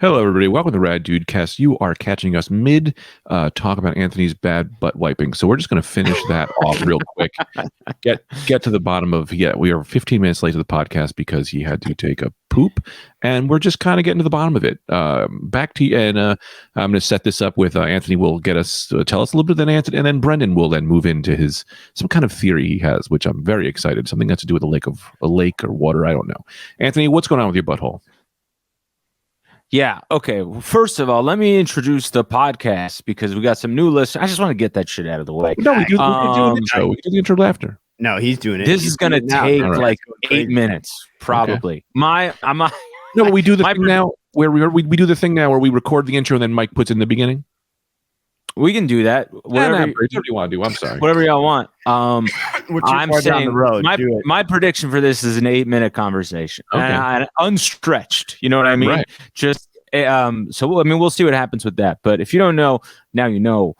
Hello, everybody. Welcome to Rad DudeCast. You are catching us mid talk about Anthony's bad butt wiping, so we're just going to finish that off real quick. Get to the bottom of we are 15 minutes late to the podcast because he had to take a poop, and we're just kind of getting to the bottom of it. Back to you, and I'm going to set this up with Anthony. Will get us tell us a little bit, then Anthony, and then Brendan will then move into some kind of theory he has, which I'm very excited. Something that's to do with a lake or water. I don't know. Anthony, what's going on with your butthole? Yeah. Okay. Well, first of all, let me introduce the podcast because we got some new listeners. I just want to get that shit out of the way. No, we do the intro. We do the intro after. No, he's doing it. This is going to take like 8 minutes, probably. Okay. No, but we do the thing now where we do the thing now where we record the intro and then Mike puts in the beginning. We can do that. Whatever you want to do. I'm sorry. Whatever y'all want. I'm saying down the road. My prediction for this is an 8-minute conversation. Okay. And unstretched. You know what I mean? Right. Just so I mean, we'll see what happens with that. But if you don't know, now you know.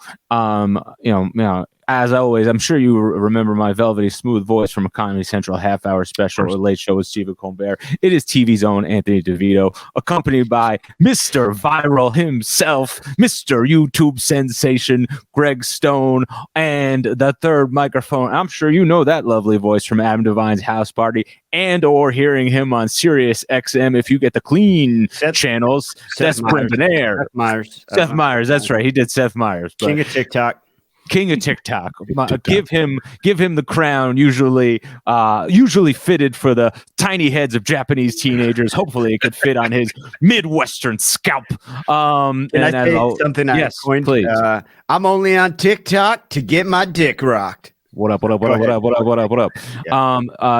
As always, I'm sure you remember my velvety smooth voice from a Comedy Central half-hour special or late show with Stephen Colbert. It is TV's own Anthony DeVito, accompanied by Mr. Viral himself, Mr. YouTube sensation, Greg Stone, and the third microphone. I'm sure you know that lovely voice from Adam Devine's House Party and or hearing him on Sirius XM if you get the clean channels. That's Brendan Air. Seth Meyers. Seth Meyers, that's right. He did Seth Meyers. King of TikTok. Give him the crown, usually fitted for the tiny heads of Japanese teenagers. Hopefully it could fit on his Midwestern scalp. Can I say something I coined? Please. I'm only on TikTok to get my dick rocked. What up? Yeah.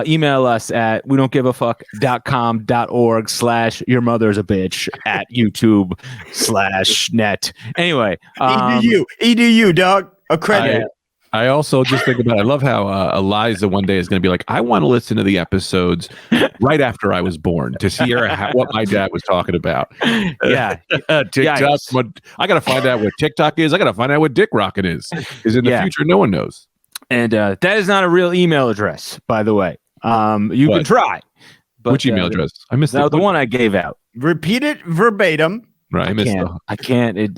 Email us at wedon'tgiveafuck.com.org/your mother's a bitch at YouTube/net. Anyway. EDU, dog. A credit. I also just think about I love how Eliza one day is going to be like, I want to listen to the episodes right after I was born to see what my dad was talking about. Yeah. TikTok. I got to find out what TikTok is. I got to find out what dick rocking is. Because in the future, no one knows. And that is not a real email address, by the way. You can try. But, which email address? I missed the one I gave out. Repeat it verbatim. Right, I can't.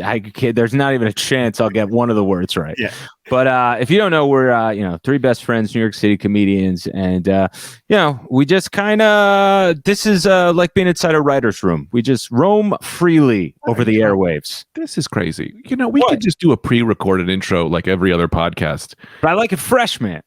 There's not even a chance I'll get one of the words right. Yeah. But if you don't know, we're three best friends, New York City comedians, and we just kind of. This is like being inside a writer's room. We just roam freely over the airwaves. This is crazy. We could just do a pre-recorded intro like every other podcast. But I like it fresh, man.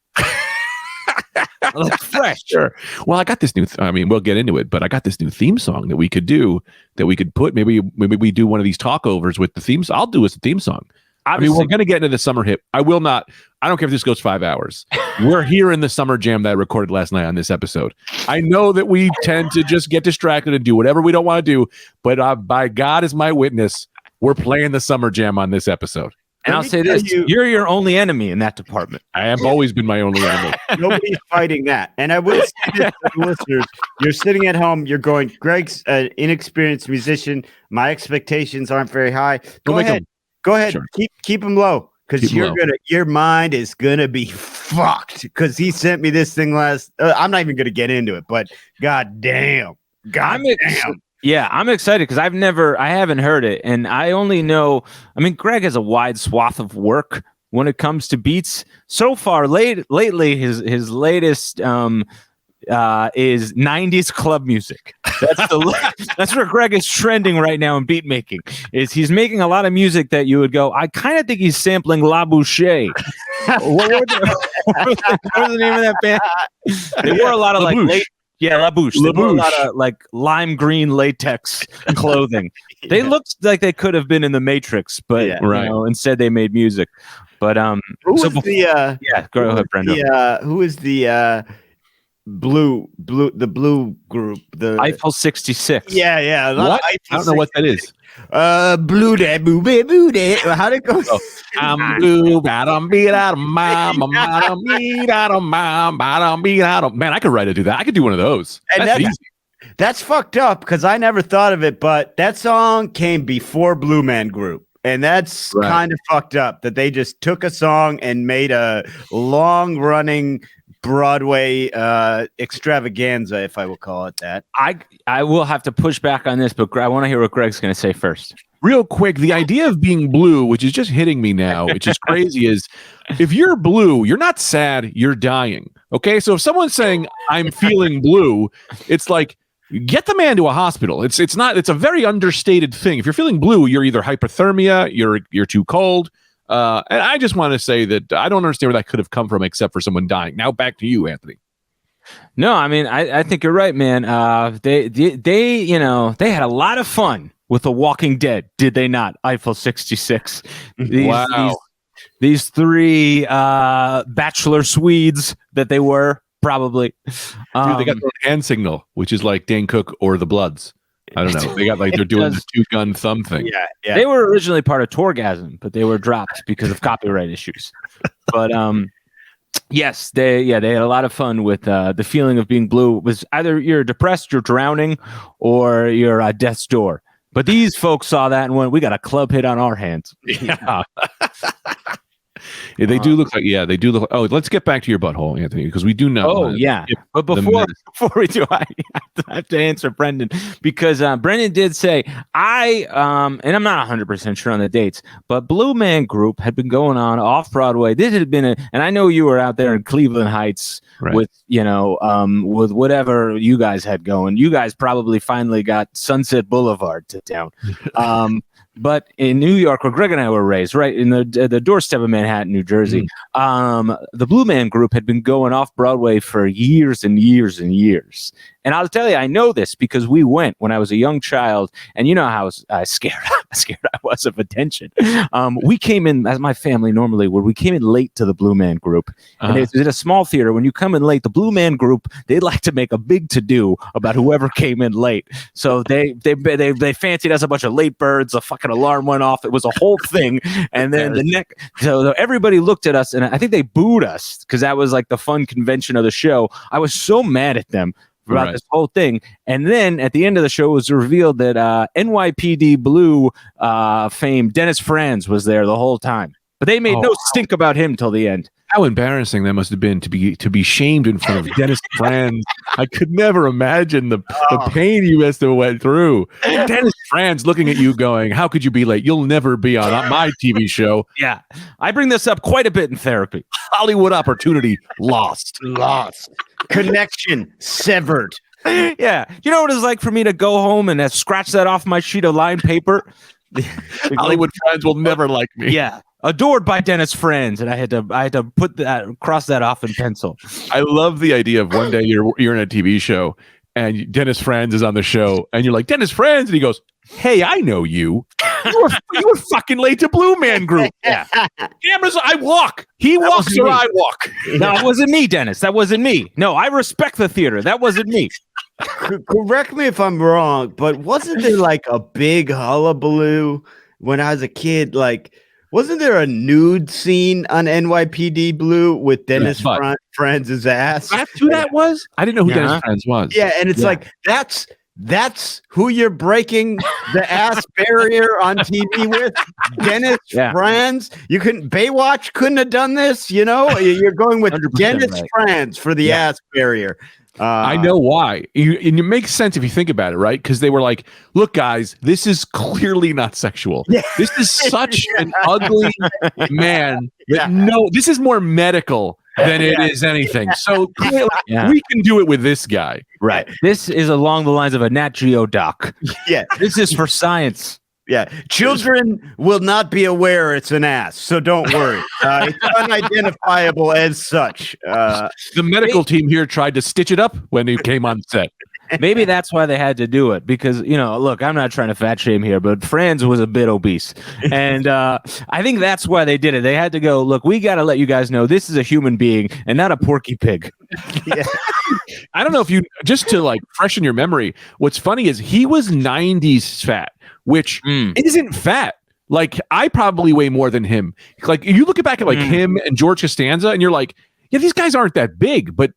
Like fresh. Sure. Well, I got this new. We'll get into it, but I got this new theme song that we could do. That we could put. Maybe we do one of these talkovers with the themes. I'll do as a theme song. Obviously, we're going to get into the summer hit. I will not. I don't care if this goes 5 hours. We're here in the summer jam that I recorded last night on this episode. I know that we tend to just get distracted and do whatever we don't want to do, but by God is my witness, we're playing the summer jam on this episode. And I'll say this, you're your only enemy in that department. I have always been my only enemy. Nobody's fighting that. And I will say this to the listeners, you're sitting at home, you're going, Greg's an inexperienced musician. My expectations aren't very high. Go ahead. Sure. Keep them low. Because your mind is gonna be fucked. Because he sent me this thing I'm not even gonna get into it, but god damn. Yeah, I'm excited because I haven't heard it, and I only know. Greg has a wide swath of work when it comes to beats. So far, lately, his latest is 90s club music. That's where Greg is trending right now in beat making. He's making a lot of music that you would go, I kind of think he's sampling La Boucher. what was the name of that band? They wore a lot of La Bouche. They wore a lot of lime green latex clothing. They looked like they could have been in the Matrix, but instead they made music. But go ahead, Brenda. Who is the blue group? The Eiffel 66. Yeah. What? I don't know what that is. Blue day, boo day. How'd it go? I'm blue, bottom beat out of mom, bottom beat out of mom, bottom beat out of. Man, I could do that. I could do one of those. And that's easy. That's fucked up because I never thought of it, but that song came before Blue Man Group. And that's kind of fucked up that they just took a song and made a long running Broadway extravaganza, if I will call it that. I will have to push back on this, but I want to hear what Greg's going to say first. Real quick, the idea of being blue, which is just hitting me now, which is crazy, is if you're blue, you're not sad, you're dying. Okay, so if someone's saying I'm feeling blue, it's like get the man to a hospital. It's a very understated thing. If you're feeling blue, you're either hypothermia, you're too cold. And I just want to say that I don't understand where that could have come from, except for someone dying. Now back to you, Anthony. No, I mean I think you're right, man. They had a lot of fun with The Walking Dead, did they not? Eiffel 66. These three bachelor Swedes that they were probably. Dude, they got the hand signal, which is like Dane Cook or the Bloods. I don't know. They got like they're doing the 2-gun thumb thing. Yeah. They were originally part of Torgasm, but they were dropped because of copyright issues. But yes, they had a lot of fun with the feeling of being blue. It was either you're depressed, you're drowning, or you're at death's door. But these folks saw that and went, we got a club hit on our hands. Yeah. Yeah, they do look like. Yeah, they do look. Oh, let's get back to your butthole, Anthony, because we do know. Oh, yeah. But before we do, I have to answer Brendan, because Brendan did say and I'm not 100% sure on the dates, but Blue Man Group had been going on off Broadway. This had been and I know you were out there in Cleveland Heights with with whatever you guys had going. You guys probably finally got Sunset Boulevard to town. But in New York, where Greg and I were raised, right in the doorstep of Manhattan, New Jersey, the Blue Man Group had been going off Broadway for years and years and years. And I'll tell you, I know this because we went when I was a young child, and you know how scared I was of attention. We came in, as my family normally would, we came in late to the Blue Man Group. And it was in a small theater. When you come in late, the Blue Man Group, they like to make a big to-do about whoever came in late. So they fancied us a bunch of late birds, a fucking alarm went off. It was a whole thing. And then so everybody looked at us, and I think they booed us because that was like the fun convention of the show. I was so mad at them about this whole thing. And then at the end of the show, it was revealed that NYPD Blue fame Dennis Franz was there the whole time. But they made no stink about him till the end. How embarrassing that must have been to be shamed in front of Dennis Franz. I could never imagine the pain you must have went through. Dennis Franz looking at you going, how could you be late? You'll never be on my TV show. Yeah. I bring this up quite a bit in therapy. Hollywood opportunity lost. Connection severed. Yeah. You know what it's like for me to go home and scratch that off my sheet of lined paper? Hollywood friends will never like me. Yeah. Adored by Dennis Franz, and I had to cross that off in pencil. I love the idea of one day you're in a TV show and Dennis Franz is on the show and you're like, Dennis Franz, and he goes, hey, I know you. You were fucking late to Blue Man Group. Yeah. Cameras, I walk. He walks or I walk. No, it wasn't me, Dennis. That wasn't me. No, I respect the theater. That wasn't me. Correct me if I'm wrong, but wasn't there like a big hullabaloo when I was a kid? Like, wasn't there a nude scene on NYPD Blue with Dennis Franz's ass? That's who that was? I didn't know who Dennis Franz was. Yeah, and it's like, that's who you're breaking the ass barrier on TV with? Dennis Franz? Baywatch couldn't have done this, you know? You're going with Dennis Franz for the ass barrier. I know why. And it makes sense if you think about it, right? Because they were like, look, guys, this is clearly not sexual. Yeah. This is such an ugly man. No, this is more medical than it is anything. So clearly, we can do it with this guy. Right. This is along the lines of a Nat Geo doc. Yeah. This is for science. Yeah, children will not be aware it's an ass, so don't worry. It's unidentifiable as such. The medical team here tried to stitch it up when he came on set. Maybe that's why they had to do it, because, look, I'm not trying to fat shame here, but Franz was a bit obese. And I think that's why they did it. They had to go, look, we got to let you guys know this is a human being and not a porky pig. Yeah. I don't know if you, just to like freshen your memory, what's funny is he was 90s fat, which isn't fat. Like, I probably weigh more than him. Like, you look back at like him and George Costanza and you're like, yeah, these guys aren't that big, but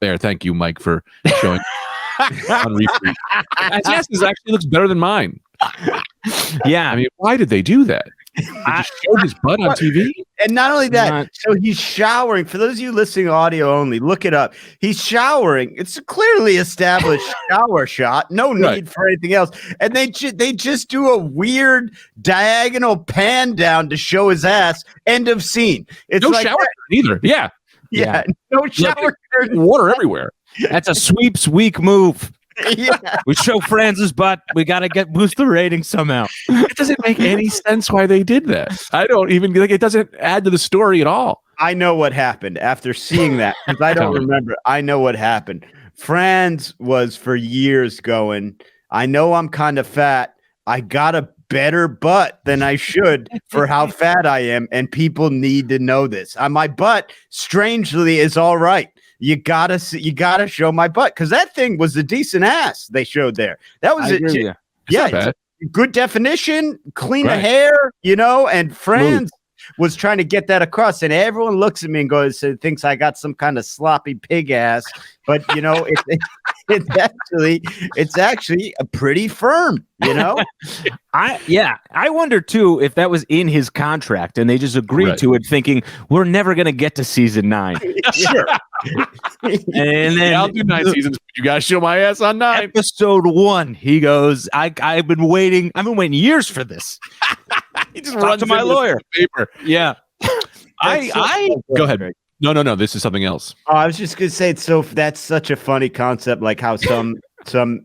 thank you, Mike, for showing on repeat. Yes, this actually looks better than mine. Yeah. I mean, why did they do that? just showed his butt on TV. And not only that, so he's showering. For those of you listening audio only, look it up. He's showering. It's a clearly established shower shot. No need for anything else. And they just do a weird diagonal pan down to show his ass. End of scene. It's no like shower either. Yeah. No shower. Water everywhere. That's a sweeps week move. Yeah. We show Franz's butt. We got to boost the rating somehow. It doesn't make any sense why they did that. I don't even like it. Doesn't add to the story at all. I know what happened after seeing that because I don't remember. I know what happened. Franz was for years going, I know I'm kind of fat. I got a better butt than I should for how fat I am. And people need to know this. My butt, strangely, is all right. You gotta show my butt because that thing was a decent ass they showed there. That was it. Yeah, good definition, clean hair, and Franz was trying to get that across, and everyone looks at me and thinks I got some kind of sloppy pig ass, but it's actually a pretty firm, I wonder too if that was in his contract and they just agreed to it thinking we're never going to get to season 9. Sure. And then I'll do 9 seasons. You guys show my ass on 9. Episode 1, he goes, I've been waiting years for this. He just runs to my lawyer. Paper. Yeah. Go ahead. No. This is something else. Oh, I was just gonna say that's such a funny concept, like how some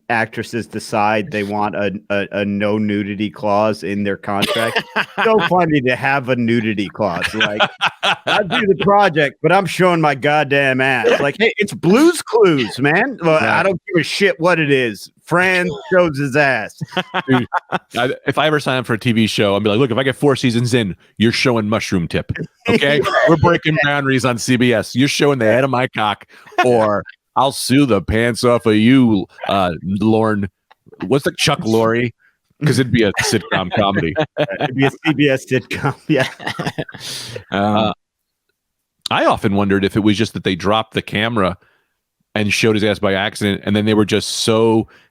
actresses decide they want a no nudity clause in their contract. So funny to have a nudity clause. Like, I do the project, but I'm showing my goddamn ass. Like, hey, it's Blue's Clues, man. Well, I don't give a shit what it is. Franz shows his ass. Dude, if I ever sign up for a TV show, I'll be like, look, if I get 4 seasons in, you're showing mushroom tip. Okay? We're breaking boundaries on CBS. You're showing the head of my cock, or I'll sue the pants off of you, Lorne. What's the Chuck Lorre? Because it'd be a sitcom comedy. It'd be a CBS sitcom. Yeah. I often wondered if it was just that they dropped the camera and showed his ass by accident, and then they were just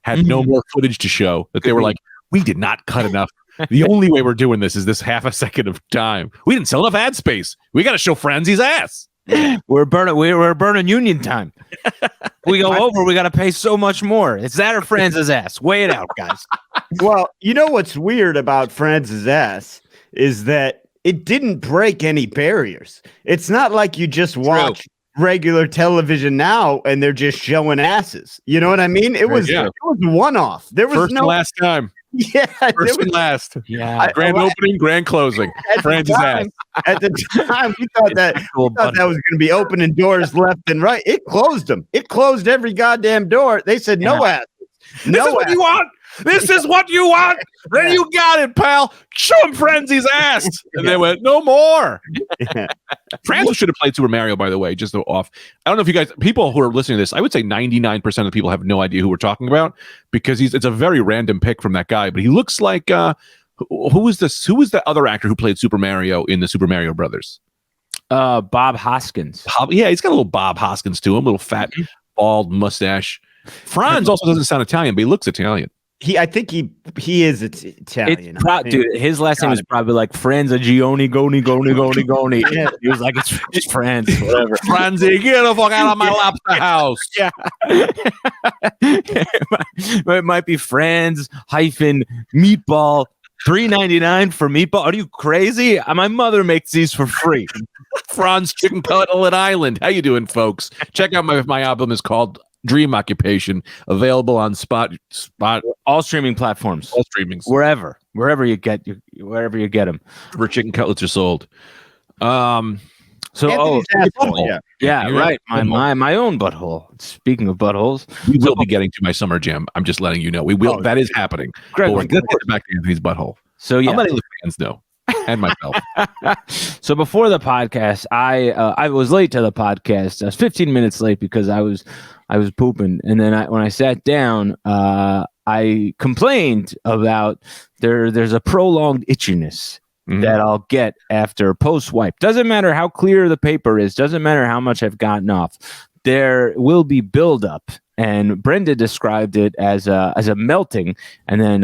had no more footage to show that they were like, we did not cut enough. The only way we're doing this is this half a second of time. We didn't sell enough ad space. We got to show Franz's ass. We're burning union time. We go over, we got to pay so much more. It's that or Franz's ass. Weigh it out, guys. Well, you know what's weird about Franz's ass is that it didn't break any barriers. It's not like you just watch regular television now and they're just showing asses. You know what I mean? It was one-off. There was first and last time. Yeah, first and last. Yeah, grand opening, grand closing. Franz's ass. At the time, we thought that was going to be opening doors left and right. It closed them. It closed every goddamn door. They said no asses. This is what you want. This is what you want. Then you got it, pal. Show him Franz's ass. And they went, no more. Franz should have played Super Mario, by the way, just off. I don't know if you guys, people who are listening to this, I would say 99% of people have no idea who we're talking about because it's a very random pick from that guy. But he looks like, who was the other actor who played Super Mario in the Super Mario Brothers? Bob Hoskins. Yeah, he's got a little Bob Hoskins to him, little fat, bald mustache. Franz also doesn't sound Italian, but he looks Italian. I think he is Italian. Dude, his last name is probably like Franzagioni, Goni. Yeah. He was like, it's Franz, whatever. Franzi, get the fuck out of my lobster house. Yeah. It might be Franz hyphen meatball. $3.99 for meatball. Are you crazy? My mother makes these for free. Franz Chicken Cutlet Island. How you doing, folks? Check out my album is called Dream Occupation, available on Spot all streaming platforms, all streamings, wherever you get them. Where chicken cutlets are sold. Right. My own butthole. Speaking of buttholes, we will be getting to my summer jam. I'm just letting you know we will. That is happening. Greg, let's get back to Anthony's butthole. So yeah, I'm letting the fans know. And myself. So before the podcast, I was late to the podcast. I was 15 minutes late because I was pooping, and then when I sat down, I complained about there's a prolonged itchiness that I'll get after post wipe. Doesn't matter how clear the paper is. Doesn't matter how much I've gotten off. there will be buildup. And Brenda described it as a melting, and then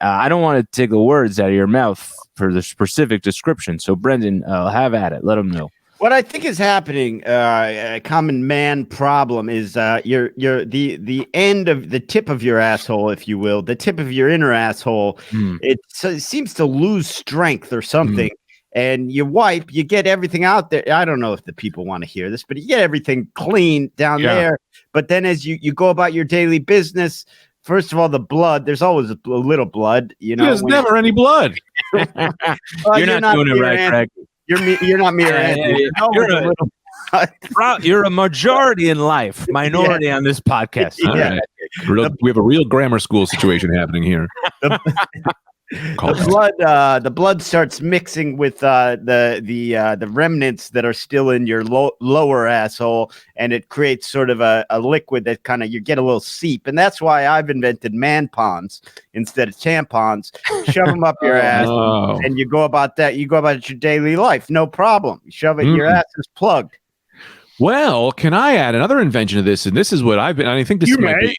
I don't want to take the words out of your mouth for the specific description. So Brendan, have at it. Let them know. What I think is happening, a common man problem, is the end of the tip of your asshole, if you will, the tip of your inner asshole. It seems to lose strength or something. And you wipe, you get everything out there. I don't know if the people want to hear this, but you get everything clean down there. But then as you go about your daily business, first of all, the blood, there's always a little blood. There's never any blood. You're not doing it right, Craig. You're not me or Anthony. You're a majority in life, minority on this podcast. Right. We have a real grammar school situation happening here. The blood starts mixing with the remnants that are still in your lower asshole, and it creates sort of a liquid that kind of you get a little seep, and that's why I've invented man-pons instead of tampons. Shove them up your ass, and you go about that. You go about your daily life, no problem. You shove it, your ass is plugged. Well, can I add another invention to this? And this is what I've been. I think this might be.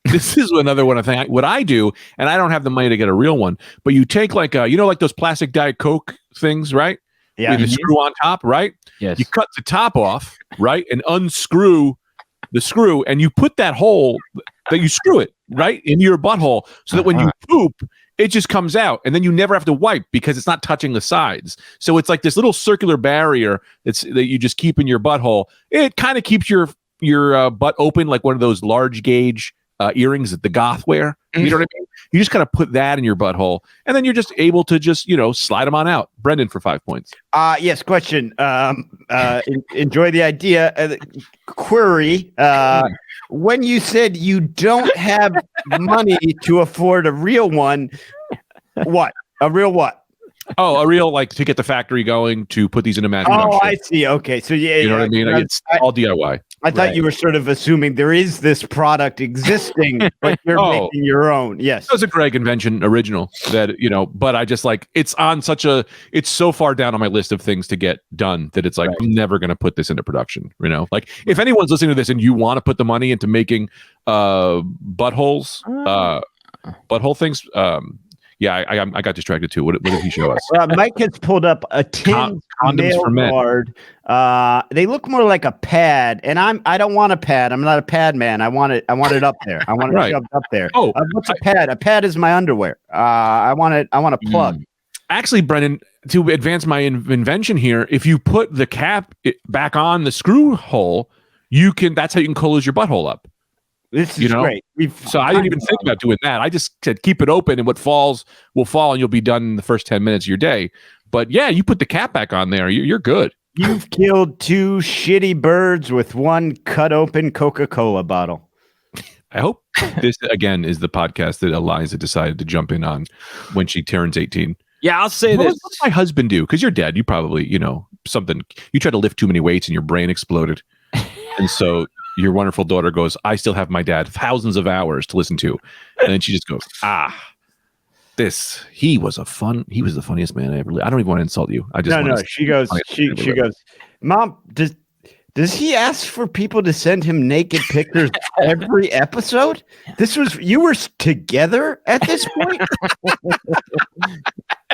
This is another one. What I do, and I don't have the money to get a real one, but you take like those plastic Diet Coke things, right? Yeah. With the screw on top, right? Yes. You cut the top off, right, and unscrew the screw, and you put that hole that you screw it right in your butthole, so that when you poop, it just comes out, and then you never have to wipe because it's not touching the sides. So it's like this little circular barrier that you just keep in your butthole. It kind of keeps your butt open, like one of those large gauge earrings that the goth wear. You know what I mean? You just kind of put that in your butthole, and then you're just able to just slide them on out. Brendan for 5 points. Yes. Question. Enjoy the idea. Query. When you said you don't have money to afford a real one, what? A real what? Oh, a real, like, to get the factory going to put these in a mass production. Oh, I see. Okay, so you know what I mean? It's all DIY. I thought you were sort of assuming there is this product existing, but you're making your own. Yes, that was a Greg invention, original. That but I just it's so far down on my list of things to get done that it's like I'm never going to put this into production. Like if anyone's listening to this and you want to put the money into making butthole things. Yeah, I got distracted too. What did he show us? Mike has pulled up a tin condoms for men. Guard. They look more like a pad, and I don't want a pad. I'm not a pad man. I want it up there. I want it shoved up there. Oh, what's a pad? A pad is my underwear. I want a plug. Actually, Brendan, to advance my invention here, if you put the cap back on the screw hole, that's how you can close your butthole up. This is great. So I didn't even think about doing that. I just said keep it open, and what falls will fall, and you'll be done in the first 10 minutes of your day. But yeah, you put the cap back on there, you're good. You've killed 2 shitty birds with one cut open Coca-Cola bottle. I hope this again is the podcast that Eliza decided to jump in on when she turns 18. Yeah, I'll say this. What does my husband do? Because you're dead. You probably, something. You tried to lift too many weights and your brain exploded, and so. Your wonderful daughter goes, I still have my dad thousands of hours to listen to. And then she just goes, he was the funniest man I ever lived. I don't even want to insult you. She goes, Mom, does he ask for people to send him naked pictures every episode? You were together at this point?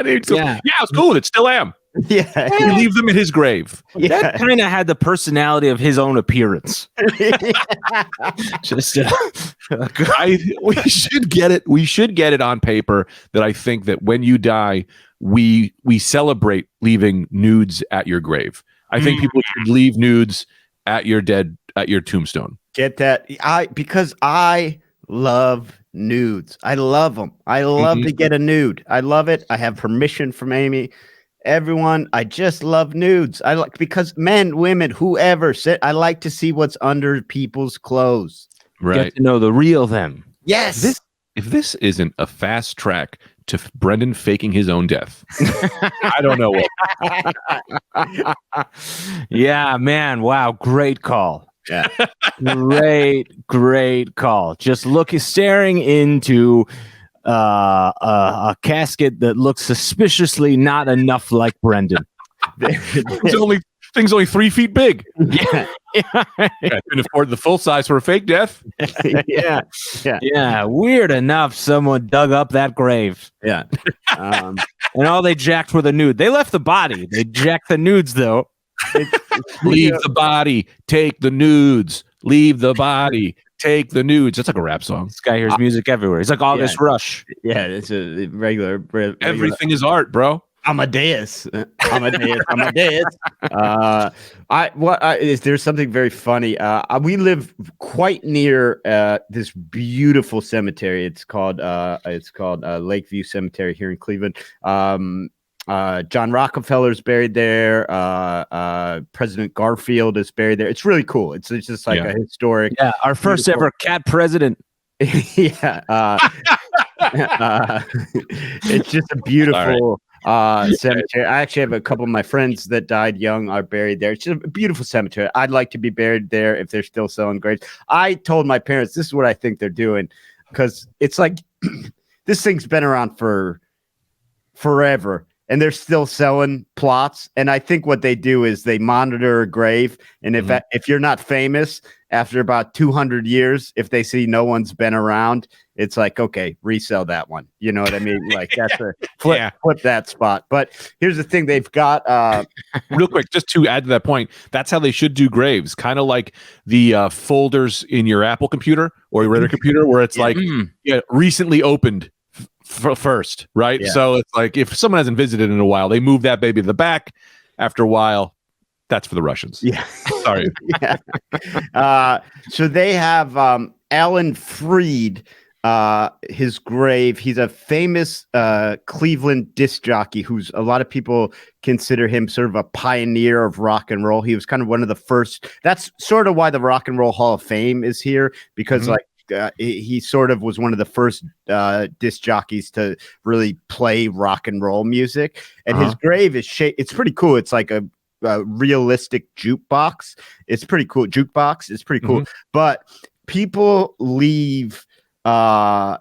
Yeah, it's cool. It still am. Yeah, you leave them in his grave. Yeah. That kind of had the personality of his own appearance. Just we should get it. We should get it on paper that I think that when you die, we celebrate leaving nudes at your grave. I think people should leave nudes at your tombstone. Get that? Because I love nudes. I love them. I love to get a nude. I love it. I have permission from Amy. Everyone, I just love nudes. Because men, women, whoever, I like to see what's under people's clothes. Right. Get to know the real them. Yes. If this isn't a fast track to Brendan faking his own death, I don't know what. Yeah, man. Wow. Great call. Yeah. Great call. Just staring into a casket that looks suspiciously not enough like Brendan. There's Thing's only 3 feet big. Yeah. I couldn't afford the full size for a fake death. Yeah. Weird enough, someone dug up that grave. Yeah. And all they jacked were the nude. They left the body. They jacked the nudes, though. Leave the body, take the nudes. Leave the body, take the nudes. That's like a rap song. This guy hears music everywhere. He's like August Rush. Yeah, it's a regular. Everything is art, bro. Amadeus. Is there something very funny? We live quite near this beautiful cemetery. It's called Lakeview Cemetery here in Cleveland. John Rockefeller's buried there. President Garfield is buried there. It's really cool. It's just like a historic. Yeah, our first ever cat president. Yeah. It's just a beautiful cemetery. I actually have a couple of my friends that died young are buried there. It's just a beautiful cemetery. I'd like to be buried there if they're still selling graves. I told my parents this is what I think they're doing, because it's like this thing's been around for forever and they're still selling plots. And I think what they do is they monitor a grave, and if you're not famous after about 200 years, if they see no one's been around, it's like, okay, resell that one. You know what I mean? Like that's a flip that spot. But here's the thing. They've got real quick, just to add to that point, that's how they should do graves. Kind of like the folders in your Apple computer or your other computer where it's like recently opened first, right? Yeah. So it's like if someone hasn't visited in a while, they move that baby to the back. After a while, that's for the Russians. Yeah. Sorry. So they have Alan Freed, his grave. He's a famous Cleveland disc jockey who's a lot of people consider him sort of a pioneer of rock and roll. He was kind of one of the first. That's sort of why the Rock and Roll Hall of Fame is here, because he sort of was one of the first disc jockeys to really play rock and roll music. And his grave is shaped. It's pretty cool. It's like a realistic jukebox. It's pretty cool. But people leave guitar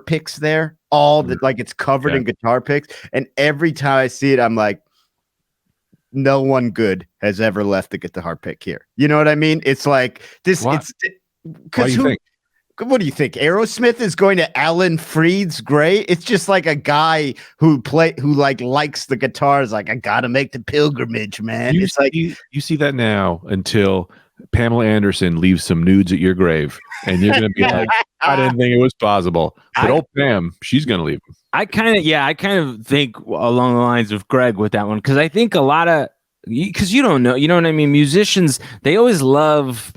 picks there. It's covered in guitar picks. And every time I see it, I'm like, no one good has ever left the guitar pick here. You know what I mean? It's like this. What? It's because what do you think? Aerosmith is going to Alan Freed's grave? It's just like a guy who likes the guitars. Like, I gotta make the pilgrimage, man. You see that now until Pamela Anderson leaves some nudes at your grave, and you're gonna be like, I didn't think it was possible. But old Pam, she's gonna leave them. I kind of think along the lines of Greg with that one, because I think a lot of, because you don't know, you know what I mean? Musicians, they always love,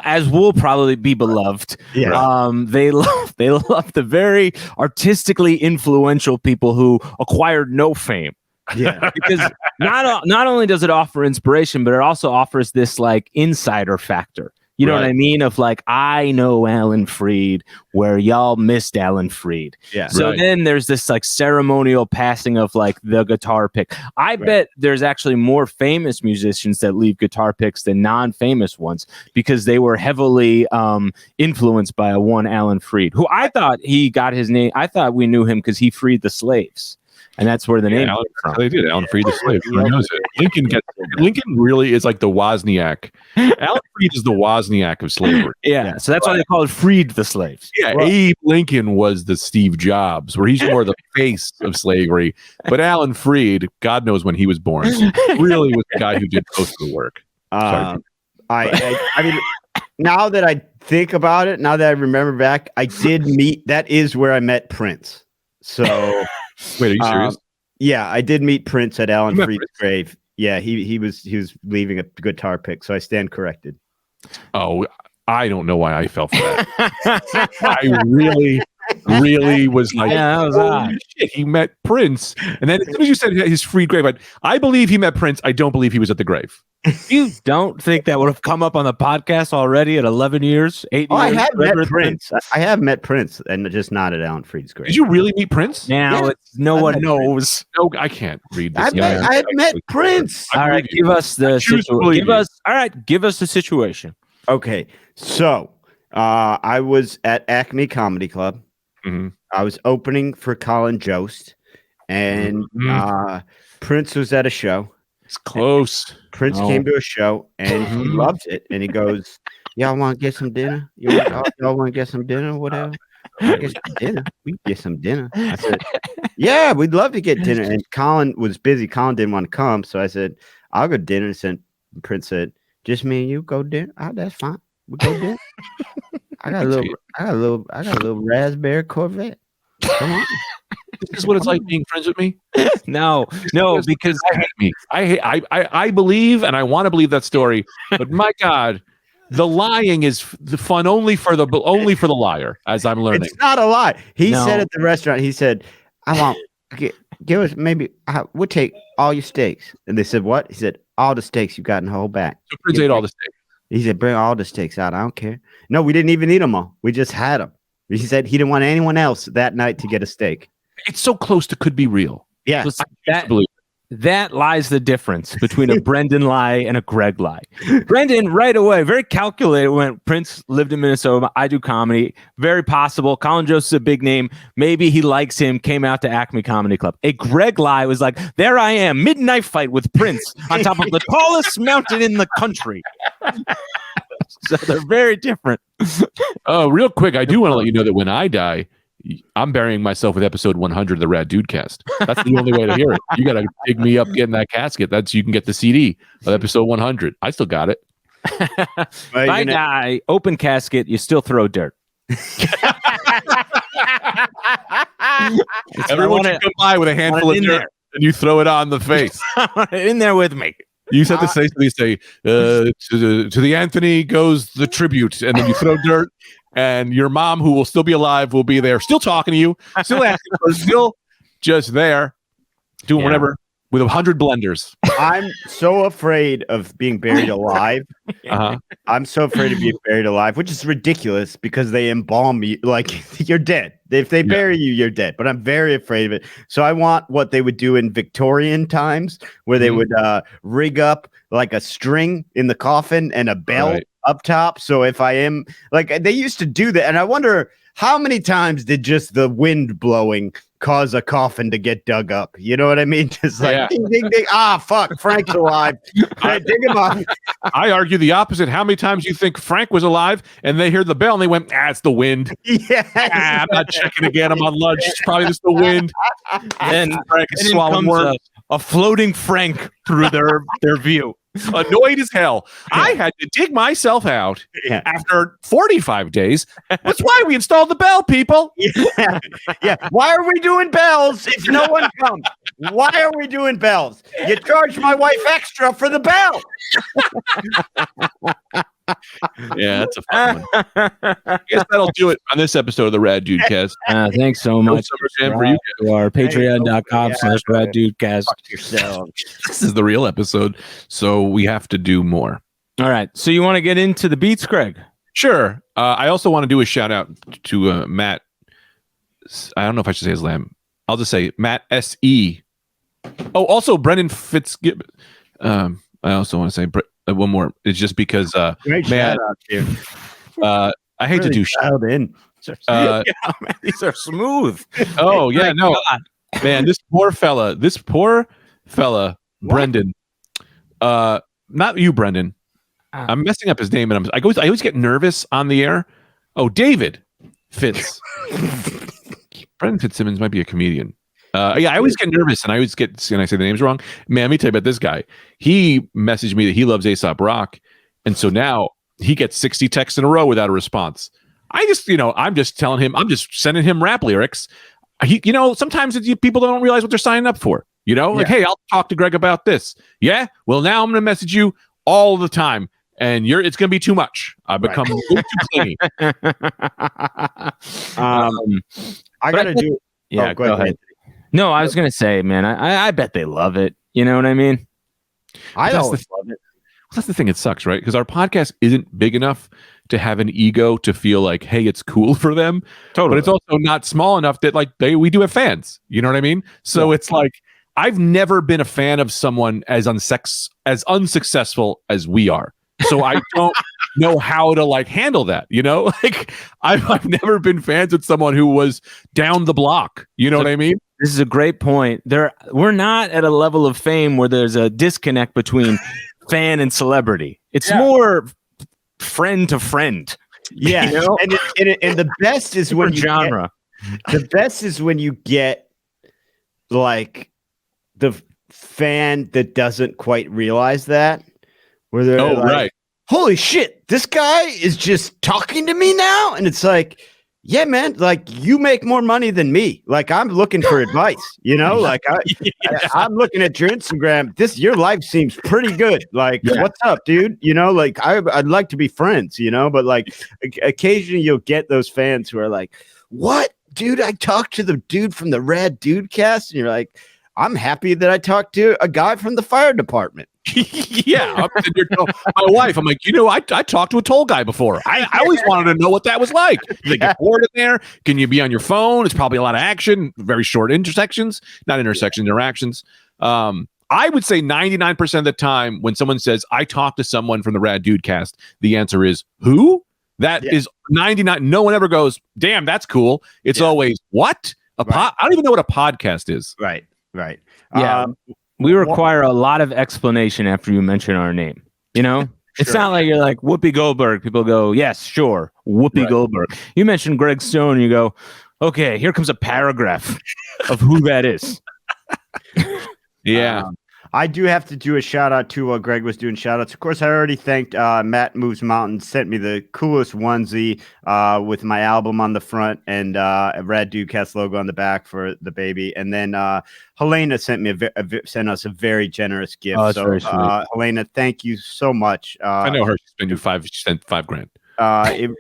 as will probably be beloved. Yeah. They love the very artistically influential people who acquired no fame. Yeah. Because not only does it offer inspiration, but it also offers this like insider factor. You know what I mean? Of like, I know Alan Freed where y'all missed Alan Freed. Yeah. So then there's this like ceremonial passing of like the guitar pick. I bet there's actually more famous musicians that leave guitar picks than non-famous ones, because they were heavily influenced by one Alan Freed, who I thought he got his name. I thought we knew him because he freed the slaves. And that's where the name came from. They did. Alan Freed the slave. Who knows it? Lincoln really is like the Wozniak. Alan Freed is the Wozniak of slavery. Yeah. So that's why they call it Freed the Slaves. Yeah. Abe Lincoln was the Steve Jobs, where he's more the face of slavery. But Alan Freed, God knows when he was born, really was the guy who did most of the work. I mean, now that I think about it, now that I remember back, that is where I met Prince. So. Wait, are you serious? Yeah, I did meet Prince at Alan Freed's grave. Yeah, he was leaving a guitar pick, so I stand corrected. Oh, I don't know why I fell for that. I really was like, holy shit, he met Prince. And then as soon as you said his free grave, I believe he met Prince. I don't believe he was at the grave. You don't think that would have come up on the podcast already at 11 years, 8 years? I have met Prince. I have met Prince, and just not at Alan Freed's grave. Did you really meet Prince? Now no one knows. No, I can't read this. I have met Prince. All right, give us the situation. Okay, so I was at Acme Comedy Club. Mm-hmm. I was opening for Colin Jost, and Prince was at a show. It's close. Prince came to a show and he loved it. And he goes, y'all want to get some dinner? Y'all want to get some dinner or whatever? Get some dinner. We get some dinner. I said, yeah, we'd love to get dinner. And Colin was busy. Colin didn't want to come. So I said, I'll go to dinner. And Prince said, just me and you go dinner? Oh, that's fine. We go dinner. I got a little raspberry Corvette. Come on. This is what it's like being friends with me. No, because I hate me. I believe, and I want to believe that story, but my God, the lying is the fun only for the liar, as I'm learning. It's not a lie. He said at the restaurant, he said, I want give us maybe we'll take all your steaks. And they said, what? He said, all the steaks you got in the whole bag. So Prince ate all the steaks. He said, bring all the steaks out. I don't care. No, we didn't even eat them all. We just had them. He said he didn't want anyone else that night to get a steak. It's so close to could be real. Yeah. That lies the difference between a Brendan lie and a Greg lie. Brendan, right away, very calculated when Prince lived in Minnesota. I do comedy. Very possible. Colin Joseph's a big name. Maybe he likes him, came out to Acme Comedy Club. A Greg lie was like, there I am, mid-knife fight with Prince on top of the tallest mountain in the country. So they're very different. Oh, real quick, I do want to let you know that when I die, I'm burying myself with episode 100 of the Rad DudeCast. That's the only way to hear it. You got to dig me up, get in that casket. That's you can get the CD of episode 100. I still got it. If I die, open casket, you still throw dirt. Everyone should come by with a handful of dirt and you throw it on the face. In there with me. You said the say, so they say, to the Anthony goes the tribute, and then you throw dirt. And your mom, who will still be alive, will be there, still talking to you, still asking for, still just there, doing whatever with 100 blenders. I'm so afraid of being buried alive. I'm so afraid of being buried alive, which is ridiculous because they embalm you like you're dead. If they bury you, you're dead. But I'm very afraid of it. So I want what they would do in Victorian times, where they would rig up like a string in the coffin and a bell up top. So if I am like they used to do that, and I wonder how many times did just the wind blowing cause a coffin to get dug up? You know what I mean? Just like ding, ding, ding. Ah, fuck, Frank's alive. Dig him up. I argue the opposite. How many times do you think Frank was alive and they heard the bell and they went, it's the wind. I'm not checking again. I'm on lunch. It's probably just the wind. And Frank is swallowing worms. A floating Frank through their view. Annoyed as hell. I had to dig myself out after 45 days. That's why we installed the bell, people. Why are we doing bells if no one comes? Why are we doing bells? You charge my wife extra for the bell. Yeah, that's a fun one. I guess that'll do it on this episode of the Rad DudeCast. Thanks so much. For you to our patreon.com/Rad DudeCast. This is the real episode, so we have to do more. All right. So you want to get into the beats, Craig? Sure. I also want to do a shout out to Matt. I don't know if I should say his name. I'll just say Matt S.E. Oh, also Brendan Fitzgibbon. I also want to say one more. It's just because man, I hate to do shout in. Man, these are smooth. Oh yeah, no, man, this poor fella, Brendan. Not you, Brendan. I'm messing up his name, and I always get nervous on the air. Oh, David Fitz. Brendan Fitzsimmons might be a comedian. I always get nervous, and I say the names wrong. Man, let me tell you about this guy. He messaged me that he loves Aesop Rock, and so now he gets 60 texts in a row without a response. I'm just telling him, I'm just sending him rap lyrics. Sometimes people don't realize what they're signing up for. Hey, I'll talk to Greg about this. Yeah, well, now I'm going to message you all the time, and it's going to be too much. I've become a little too clingy. I got to do. Yeah, go ahead. No, I was going to say, man, I bet they love it. You know what I mean? I always love it. Well, that's the thing. It sucks, right? Because our podcast isn't big enough to have an ego to feel like, hey, it's cool for them. Totally. But it's also not small enough that we do have fans. You know what I mean? So it's like, I've never been a fan of someone as unsuccessful as we are. So I don't know how to handle that. I've never been fans with someone who was down the block. You know what I mean? This is a great point. We're not at a level of fame where there's a disconnect between fan and celebrity. It's more friend to friend. Yeah, you know? and the best is when you genre. The best is when you get like the fan that doesn't quite realize that, where they're like, holy shit, this guy is just talking to me now, and it's like, yeah, man, like you make more money than me. Like I'm looking for advice, you know, like I'm looking at your Instagram. Your life seems pretty good. Like, what's up, dude? You know, like I'd like to be friends, you know, but like occasionally you'll get those fans who are like, what, dude? I talked to the dude from the Rad DudeCast, and you're like, I'm happy that I talked to a guy from the fire department. Yeah, my wife. I'm like, I talked to a toll guy before. I always wanted to know what that was like. They get bored in there. Can you be on your phone? It's probably a lot of action. Very short interactions. I would say 99% of the time when someone says I talked to someone from the Rad DudeCast, the answer is who? That is 99. No one ever goes, damn, that's cool. It's always what? I don't even know what a podcast is. Right. Yeah. We require a lot of explanation after you mention our name. You know, it's not like you're like Whoopi Goldberg. People go, yes, sure, Whoopi Goldberg. You mentioned Greg Stone, you go, okay, here comes a paragraph of who that is. Yeah. I do have to do a shout out to Greg was doing shout outs. Of course, I already thanked Matt Moves Mountains, sent me the coolest onesie with my album on the front and a Rad DudeCast logo on the back for the baby. And then Helena sent us a very generous gift. Oh, so Helena, thank you so much. I know her. She sent $5,000. It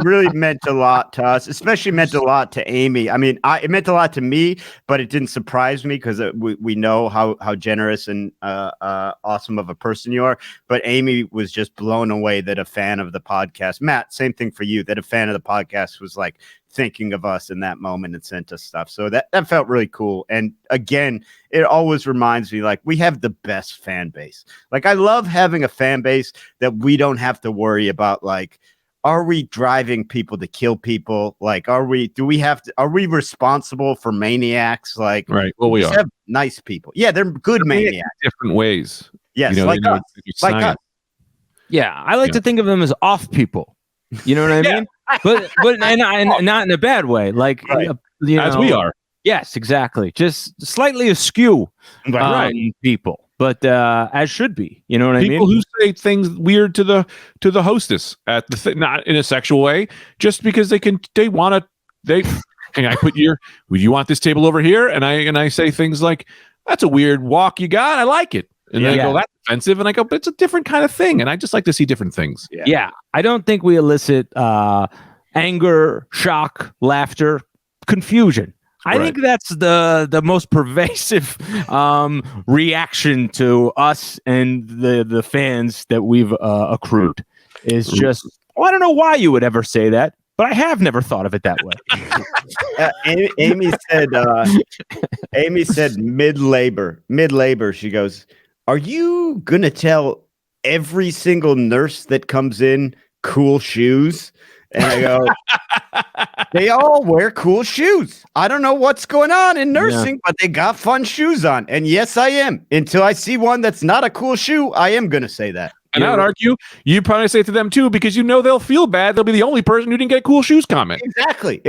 really meant a lot to us, especially meant a lot to Amy. I mean, it meant a lot to me, but it didn't surprise me because we know how generous and awesome of a person you are. But Amy was just blown away that a fan of the podcast, Matt, same thing for you, that a fan of the podcast was like thinking of us in that moment and sent us stuff. So that felt really cool. And again, it always reminds me, like, we have the best fan base. Like, I love having a fan base that we don't have to worry about, like, are we driving people to kill people? Like, are we responsible for maniacs? Like, right. Well, we are. Have nice people. Yeah, they're good maniacs. Different ways. Yes, like us. Like us. Yeah, I like to think of them as off people. You know what I mean? But not in a bad way. Like, as we are. Yes, exactly. Just slightly askew people, but as should be. You know what I mean? People who say things weird to the hostess at the not in a sexual way, just because can I put would you want this table over here? And I say things like, that's a weird walk you got. I like it. And then I go, that's offensive. And I go, but it's a different kind of thing. And I just like to see different things. Yeah. I don't think we elicit anger, shock, laughter, confusion. I think that's the most pervasive reaction to us and the fans that we've accrued is just, I don't know why you would ever say that, but I have never thought of it that way. Amy said mid-labor. She goes, are you going to tell every single nurse that comes in cool shoes? And I go, they all wear cool shoes. I don't know what's going on in nursing, but they got fun shoes on. And yes, I am. Until I see one that's not a cool shoe, I am going to say that. And I would argue, you probably say it to them too, because they'll feel bad. They'll be the only person who didn't get a cool shoes comment. Exactly.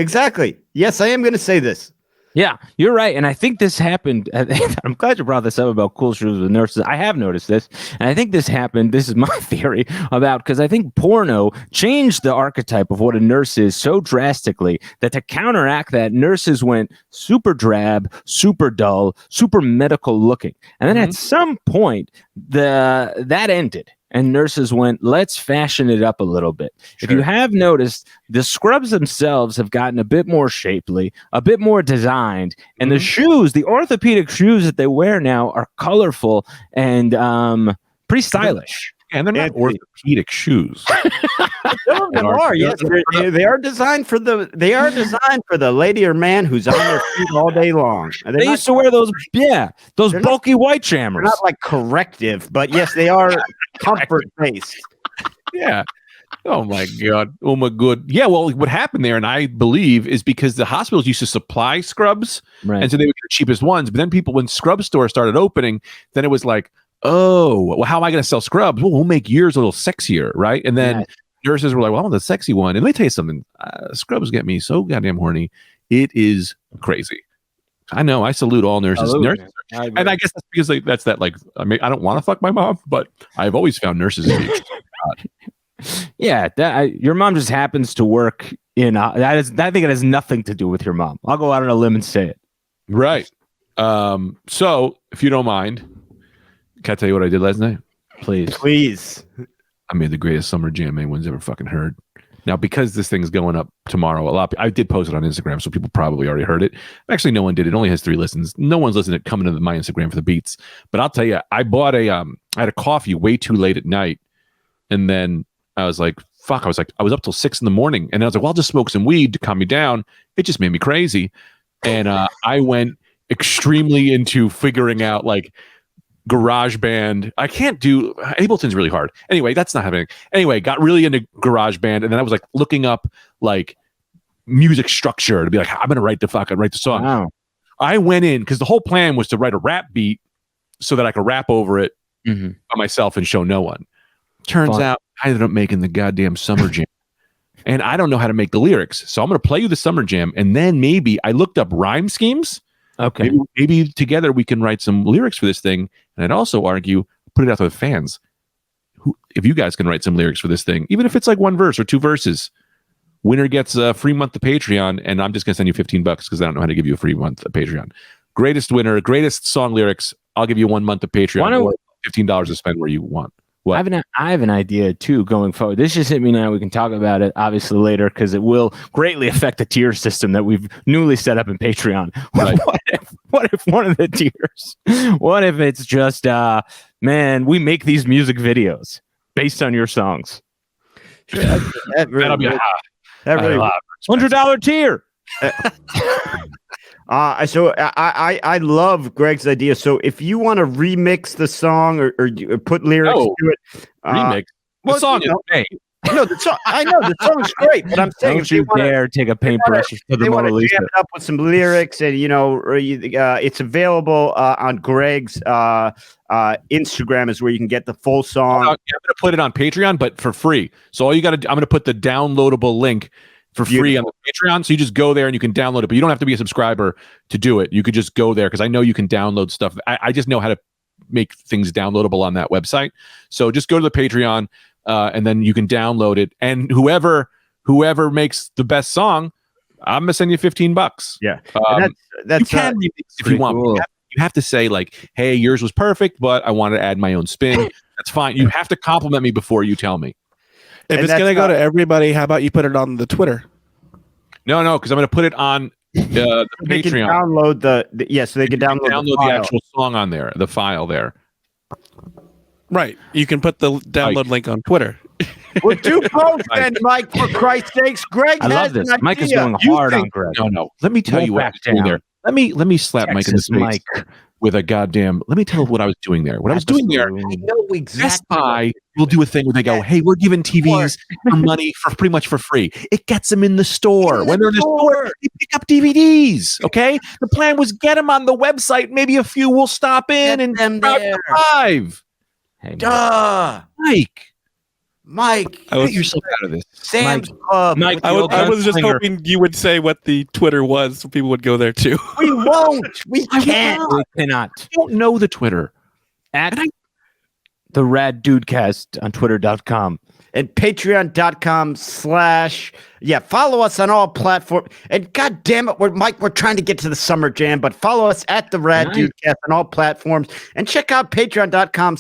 Yes, I am going to say this. Yeah, you're right. And I think this happened. I'm glad you brought this up about cool shoes with nurses. I have noticed this. And I think this happened. This is my theory because I think porno changed the archetype of what a nurse is so drastically that to counteract that, nurses went super drab, super dull, super medical looking. And then at some point, that ended. And nurses went, let's fashion it up a little bit. Sure. If you have noticed, the scrubs themselves have gotten a bit more shapely, a bit more designed. And the shoes, the orthopedic shoes that they wear now are colorful and pretty stylish. And they're not orthopedic shoes. Some of them are. Yes, they are designed for the lady or man who's on their feet all day long. They used to wear those bulky white jammers. Not like corrective, but yes, they are comfort based. Yeah. Oh my god. Oh my god. Yeah, well, what happened there, and I believe, is because the hospitals used to supply scrubs, Right. and so they would get the cheapest ones. But then people, when scrub stores started opening, then it was like, oh, well, how am I going to sell scrubs? Well, we'll make yours a little sexier, right? And then nurses were like, well, I want the sexy one. And let me tell you something, scrubs get me so goddamn horny. It is crazy. I know. I salute all nurses. Nurses and I guess that's because that's that. Like, I mean, I don't want to fuck my mom, but I've always found nurses. Yeah, your mom just happens to work in. I think it has nothing to do with your mom. I'll go out on a limb and say it. Right. So, if you don't mind, can I tell you what I did last night? Please. I made the greatest summer jam anyone's ever fucking heard. Now, because this thing's going up tomorrow, I did post it on Instagram, so people probably already heard it. Actually, no one did. It only has 3 listens. No one's listening to coming to my Instagram for the beats. But I'll tell you, I bought I had a coffee way too late at night, and then I was like, fuck. I was up till 6 in the morning, and I was like, well, I'll just smoke some weed to calm me down. It just made me crazy, and I went extremely into figuring out like GarageBand. I can't do Ableton's really hard. Anyway, that's not happening. Anyway, got really into GarageBand, and then I was like looking up like music structure to be like, I'm gonna write the song. Wow. I went in because the whole plan was to write a rap beat so that I could rap over it by myself and show no one. Turns out I ended up making the goddamn summer jam, and I don't know how to make the lyrics. So I'm gonna play you the summer jam, and then maybe I looked up rhyme schemes. Okay. Maybe together we can write some lyrics for this thing. And I'd also argue, put it out to the fans. If you guys can write some lyrics for this thing, even if it's like 1 verse or 2 verses, winner gets a free month of Patreon. And I'm just going to send you $15 because I don't know how to give you a free month of Patreon. Greatest winner, greatest song lyrics. I'll give you 1 month of Patreon or $15 to spend where you want. What? I have an idea too going forward. This just hit me now. We can talk about it obviously later because it will greatly affect the tier system that we've newly set up in Patreon. Right. What if one of the tiers? What if it's just man, we make these music videos based on your songs? Sure, that'll be $100 tier. So I love Greg's idea. So if you want to remix the song or put lyrics to it, remix the song is great. No, the song. I know the song's great, but I'm saying don't you dare take a paintbrush to the Mona Lisa. Jam it up with some lyrics, and it's available on Greg's Instagram is where you can get the full song. I'm going to put it on Patreon, but for free. So all you got to, I'm going to put the downloadable link for free on the Patreon. So you just go there and you can download it, but you don't have to be a subscriber to do it. You could just go there because I know you can download stuff. I just know how to make things downloadable on that website. So just go to the Patreon and then you can download it. And whoever makes the best song, I'm gonna send you $15. Yeah, that's you can remix if you want. Cool. You have to say like, "Hey, yours was perfect, but I want to add my own spin." That's fine. You have to compliment me before you tell me. If it's going to go to everybody, how about you put it on the Twitter? No, because I'm going to put it on the they Patreon. Can download so they can download the actual song on there, the file there. Right. You can put the download link on Twitter. Well, do both then, Mike, for Christ's sakes. Greg I love this. Mike is going hard on Greg. No. Let me tell you what I was doing there. Let me slap Mike in the face with a goddamn. Let me tell you what I was doing there. What I was doing there. I know exactly. Best Buy will do a thing where they go, "Hey, we're giving TVs for money for pretty much for free." It gets them in the store. When they're in the store, they pick up DVDs. Okay, the plan was get them on the website. Maybe a few will stop in and them there. Live. Hey, Mike, get yourself out of this. Sam's Club. Mike, I was just hoping you would say what the Twitter was so people would go there too. We won't. We can't. We cannot. I don't know the Twitter. At the Rad DudeCast on Twitter.com. And Patreon.com/ follow us on all platforms. And God damn it, we're trying to get to the Summer Jam, but follow us at the Rad DudeCast on all platforms. And check out Patreon.com/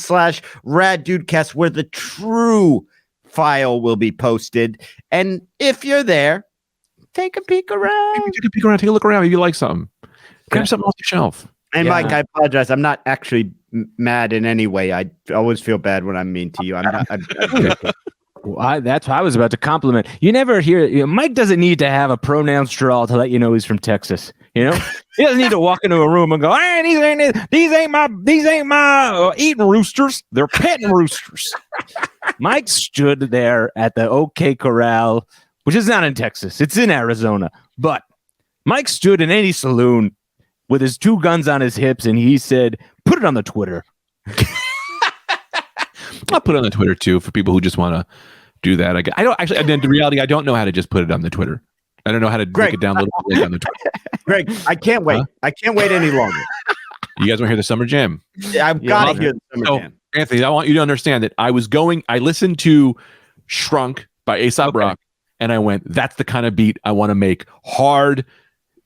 Rad DudeCast, where the true file will be posted. And if you're there, take a peek around. Take a look around. Maybe you like something. Grab something off the shelf. And Mike, I apologize. I'm not actually mad in any way. I always feel bad when I'm mean to you. I'm not. That's what I was about to compliment. You never hear Mike doesn't need to have a pronouns drawl to let you know he's from Texas. You know, he doesn't need to walk into a room and go, "Hey, these ain't my eating roosters. They're petting roosters." Mike stood there at the OK Corral, which is not in Texas; it's in Arizona. But Mike stood in any saloon with his 2 guns on his hips, and he said, "Put it on the Twitter." I'll put it on the Twitter too for people who just want to do that. I don't actually. And then the reality, I don't know how to just put it on the Twitter. I don't know how to make it downloadable link on the Twitter. Greg, I can't wait. I can't wait any longer. You guys want to hear the Summer Jam? I've got to hear the Summer Jam. Anthony, I want you to understand that I listened to Shrunk by A$AP Rock, and I went, that's the kind of beat I want to make. Hard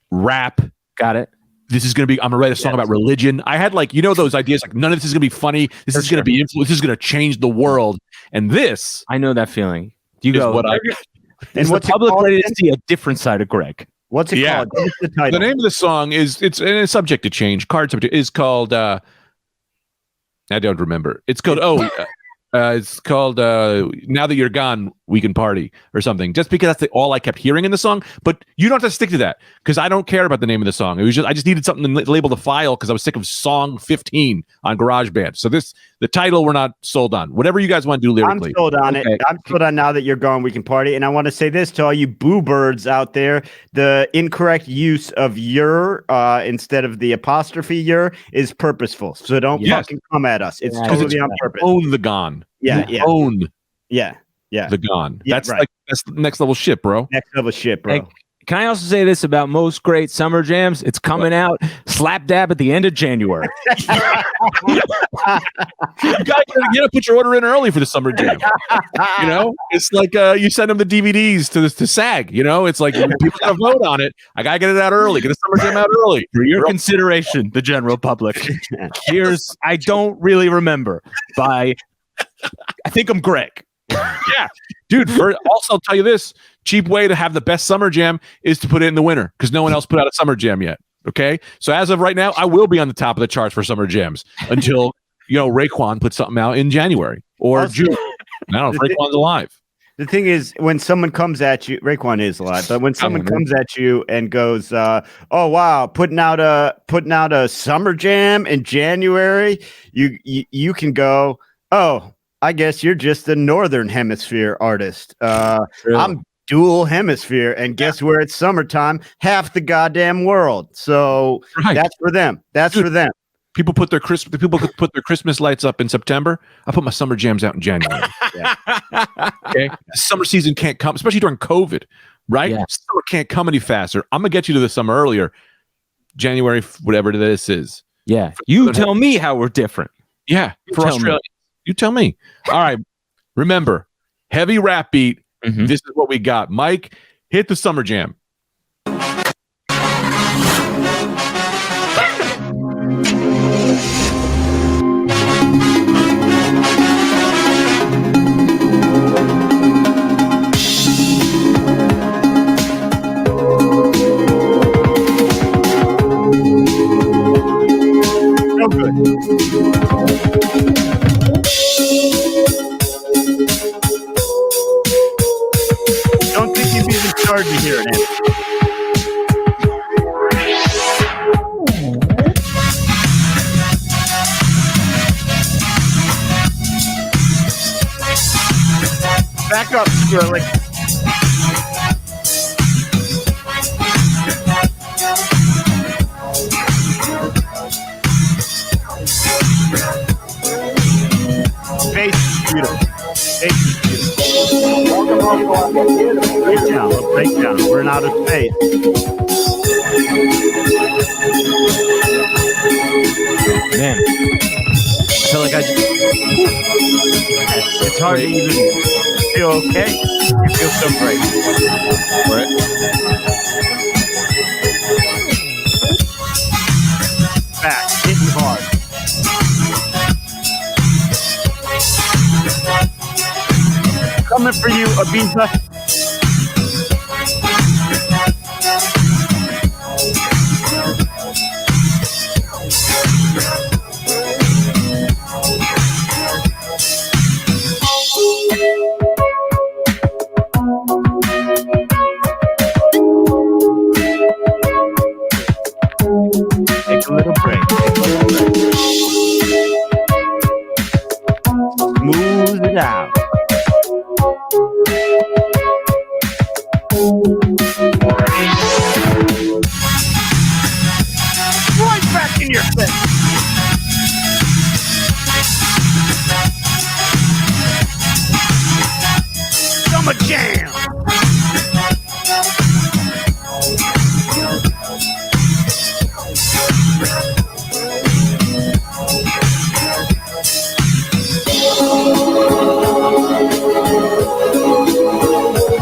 rap. Got it. This is going to be, I'm going to write a song about religion. I had those ideas, like none of this is going to be funny. This is going to be influence. This is going to change the world. And this. I know that feeling. You go. What and what's the public ready to see a different side of Greg? What's it called? What's the title? The name of the song is it's subject to change. Is called I don't remember. It's called Now That You're Gone, We Can Party or something. Just because that's all I kept hearing in the song. But you don't have to stick to that because I don't care about the name of the song. It was I just needed something to label the file because I was sick of song 15 on GarageBand. So the title we're not sold on. Whatever you guys want to do lyrically. I'm sold on it. I'm sold on Now That You're Gone, We Can Party. And I want to say this to all you boo birds out there. The incorrect use of your instead of the apostrophe your is purposeful. So don't fucking come at us. It's totally on purpose. Own the gone. Yeah. Own. Yeah. The gone. Yeah, that's the next level shit, bro. Next level shit, bro. Hey, can I also say this about most great summer jams? It's coming out slap dab at the end of January. You gotta put your order in early for the summer jam. You know, it's like you send them the DVDs to SAG. You know, it's like people gotta vote on it. I gotta get it out early. Get the summer jam out early For your consideration, the general public. Here's I don't really remember by I think I'm Greg. Yeah, dude. Also, I'll tell you this: cheap way to have the best summer jam is to put it in the winter because no one else put out a summer jam yet. Okay, so as of right now, I will be on the top of the charts for summer jams until Raekwon puts something out in January or June. I don't know if Raekwon's alive. The thing is, when someone comes at you, Raekwon is alive, but when someone comes at you and goes, "Oh wow, putting out a summer jam in January," you can go, "Oh, I guess you're just a northern hemisphere artist. I'm dual hemisphere, and guess where it's summertime? Half the goddamn world. So that's for them. For them. People put their Christmas lights up in September. I put my summer jams out in January. Okay, the summer season can't come, especially during COVID. Right? Yeah. Summer can't come any faster. I'm gonna get you to the summer earlier. January, whatever this is. Yeah, you tell me how we're different. Yeah, for Australia. You tell me. All right. Remember, heavy rap beat. Mm-hmm. This is what we got. Mike, hit the summer jam. So good. Don't think you've even started to hear it. Back up, Skrillex. Bass is beautiful. Bass is beautiful. Breakdown. We're in outer space. Man, I feel like it's hard to even feel okay. You feel so great. Right. Back, hitting hard. Coming for you, Ibiza. Summer Jam.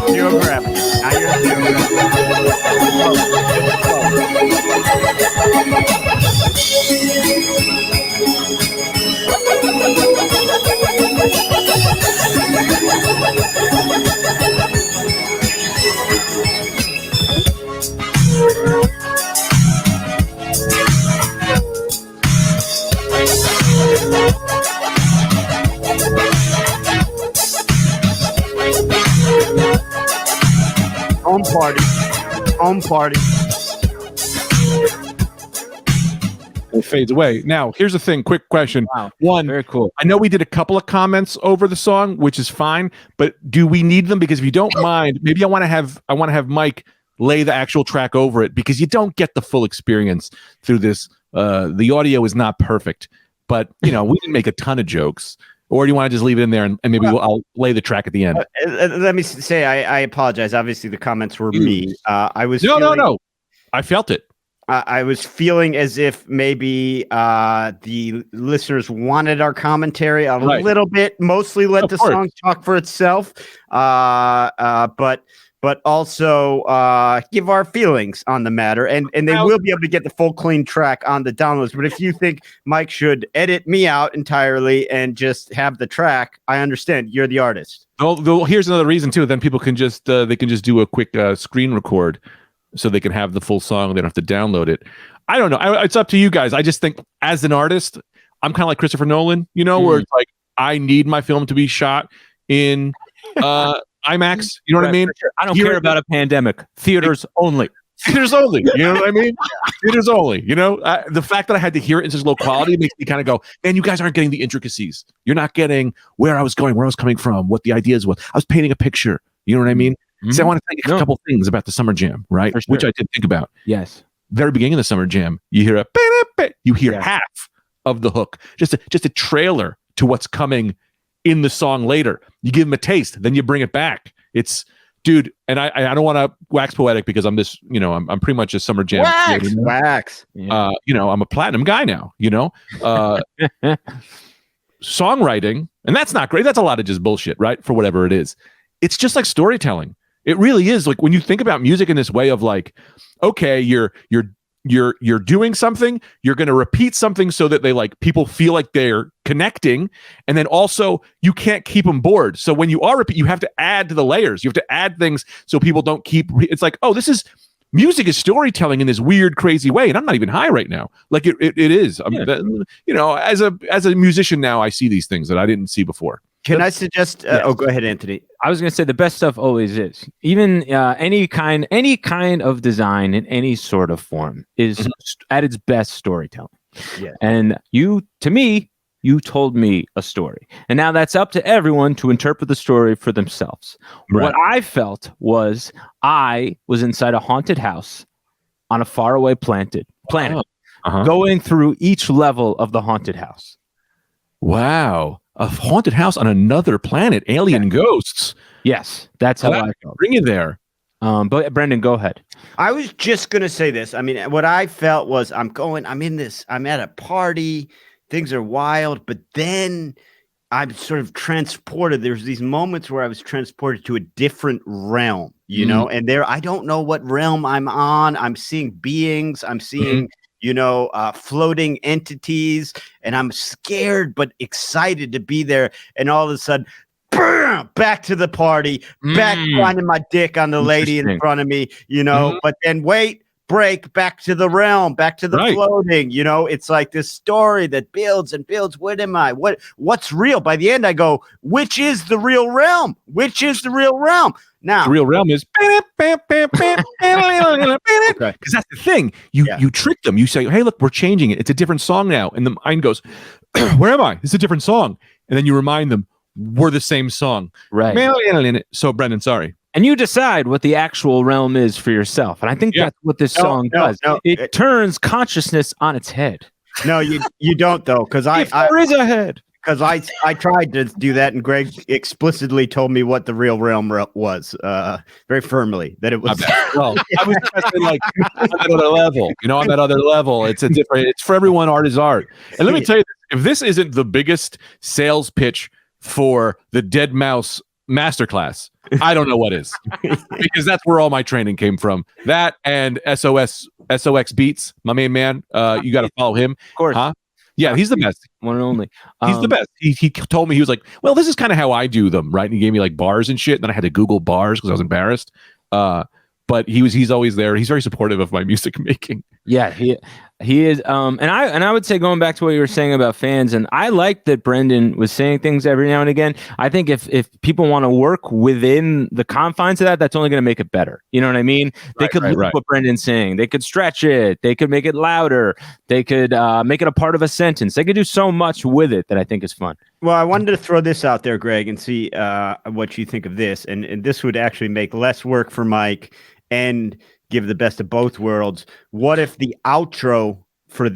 Zero gravity. Now you're at zero Home party. Home party. It fades away. Now, here's the thing. Quick question. Wow. One, Very cool. I know we did a couple of comments over the song, which is fine, but do we need them? Because if you don't mind, maybe I want to have Mike lay the actual track over it, because you don't get the full experience through this. The audio is not perfect, but we didn't make a ton of jokes. Or do you want to just leave it in there and maybe I'll lay the track at the end? Let me say I apologize. Obviously, the comments were me. I was no. I felt it. I was feeling as if maybe the listeners wanted our commentary a little bit. Mostly let the song talk for itself, but also give our feelings on the matter. And they will be able to get the full clean track on the downloads. But if you think Mike should edit me out entirely and just have the track, I understand. You're the artist. Well, here's another reason too. Then people can just do a quick screen record, so they can have the full song. They don't have to download it. I don't know. It's up to you guys. I just think as an artist, I'm kind of like Christopher Nolan, where it's like, I need my film to be shot in IMAX. You know what I mean? Sure. I don't care about a pandemic. Theaters only. Theaters only. You know what I mean? Theaters only. The fact that I had to hear it in such low quality makes me kind of go, man, you guys aren't getting the intricacies. You're not getting where I was going, where I was coming from, what the ideas was. I was painting a picture. You know what I mean? Mm-hmm. So I want to think a couple things about the Summer Jam, right? Sure. Which I did think about. Yes. Very beginning of the Summer Jam, you hear half of the hook, just a trailer to what's coming in the song later. You give them a taste, then you bring it back. It's, dude, and I don't want to wax poetic because I'm this, I'm pretty much a Summer Jam. Wax. Yeah. I'm a platinum guy now. Songwriting, and that's not great. That's a lot of just bullshit, right? For whatever it is, it's just like storytelling. It really is. Like when you think about music in this way of like, okay, you're doing something, you're going to repeat something so that people feel like they're connecting, and then also you can't keep them bored. So when you are you have to add to the layers. You have to add things so people don't keep. It's like, oh, music is storytelling in this weird, crazy way, and I'm not even high right now. Like it is. As a musician now, I see these things that I didn't see before. Can I suggest? Yes. Oh, go ahead, Anthony. I was going to say the best stuff always is. Even any kind of design in any sort of form is at its best storytelling. Yeah. And you told me a story, and now that's up to everyone to interpret the story for themselves. Right. What I felt was I was inside a haunted house on a faraway planet, going through each level of the haunted house. Wow. A haunted house on another planet, alien ghosts. Yes, that's how I felt. Bring it there. But Brendan, go ahead. I was just going to say this. I mean, what I felt was I'm at a party, things are wild, but then I'm sort of transported. There's these moments where I was transported to a different realm, and I don't know what realm I'm on. I'm seeing beings. I'm seeing floating entities, and I'm scared but excited to be there. And all of a sudden, back to the party, back finding my dick on the lady in front of me, but then break back to the realm, back to the floating, it's like this story that builds and builds. What am I? What's real? By the end, I go, which is the real realm? Which is the real realm? Now, the real realm is because that's the thing. You trick them. You say, "Hey, look, we're changing it. It's a different song now." And the mind goes, "Where am I? It's a different song." And then you remind them, "We're the same song." Right. So, Brendan, sorry. And you decide what the actual realm is for yourself. And I think that's what this song does. It turns consciousness on its head. No, you don't though, because there is a head. because I tried to do that, and Greg explicitly told me what the real realm was, very firmly, that it was. Well, I was like on that other level. On that other level, it's a different. It's for everyone. Art is art. And let me tell you, if this isn't the biggest sales pitch for the Dead Mouse Masterclass, I don't know what is, because that's where all my training came from. That and SOX Beats, my main man. You got to follow him, of course. Huh? Yeah, he's the best. One and only. He's the best. He told me, he was like, well, this is kind of how I do them, right? And he gave me like bars and shit. And then I had to Google bars because I was embarrassed. But he's always there. He's very supportive of my music making. Yeah, he is. And I would say, going back to what you were saying about fans, and I like that Brendan was saying things every now and again. I think if people want to work within the confines of that, that's only going to make it better. You know what I mean? They could look at what Brendan's saying. They could stretch it. They could make it louder. They could make it a part of a sentence. They could do so much with it that I think is fun. Well, I wanted to throw this out there, Greg, and see what you think of this. And this would actually make less work for Mike and give the best of both worlds. What if the outro for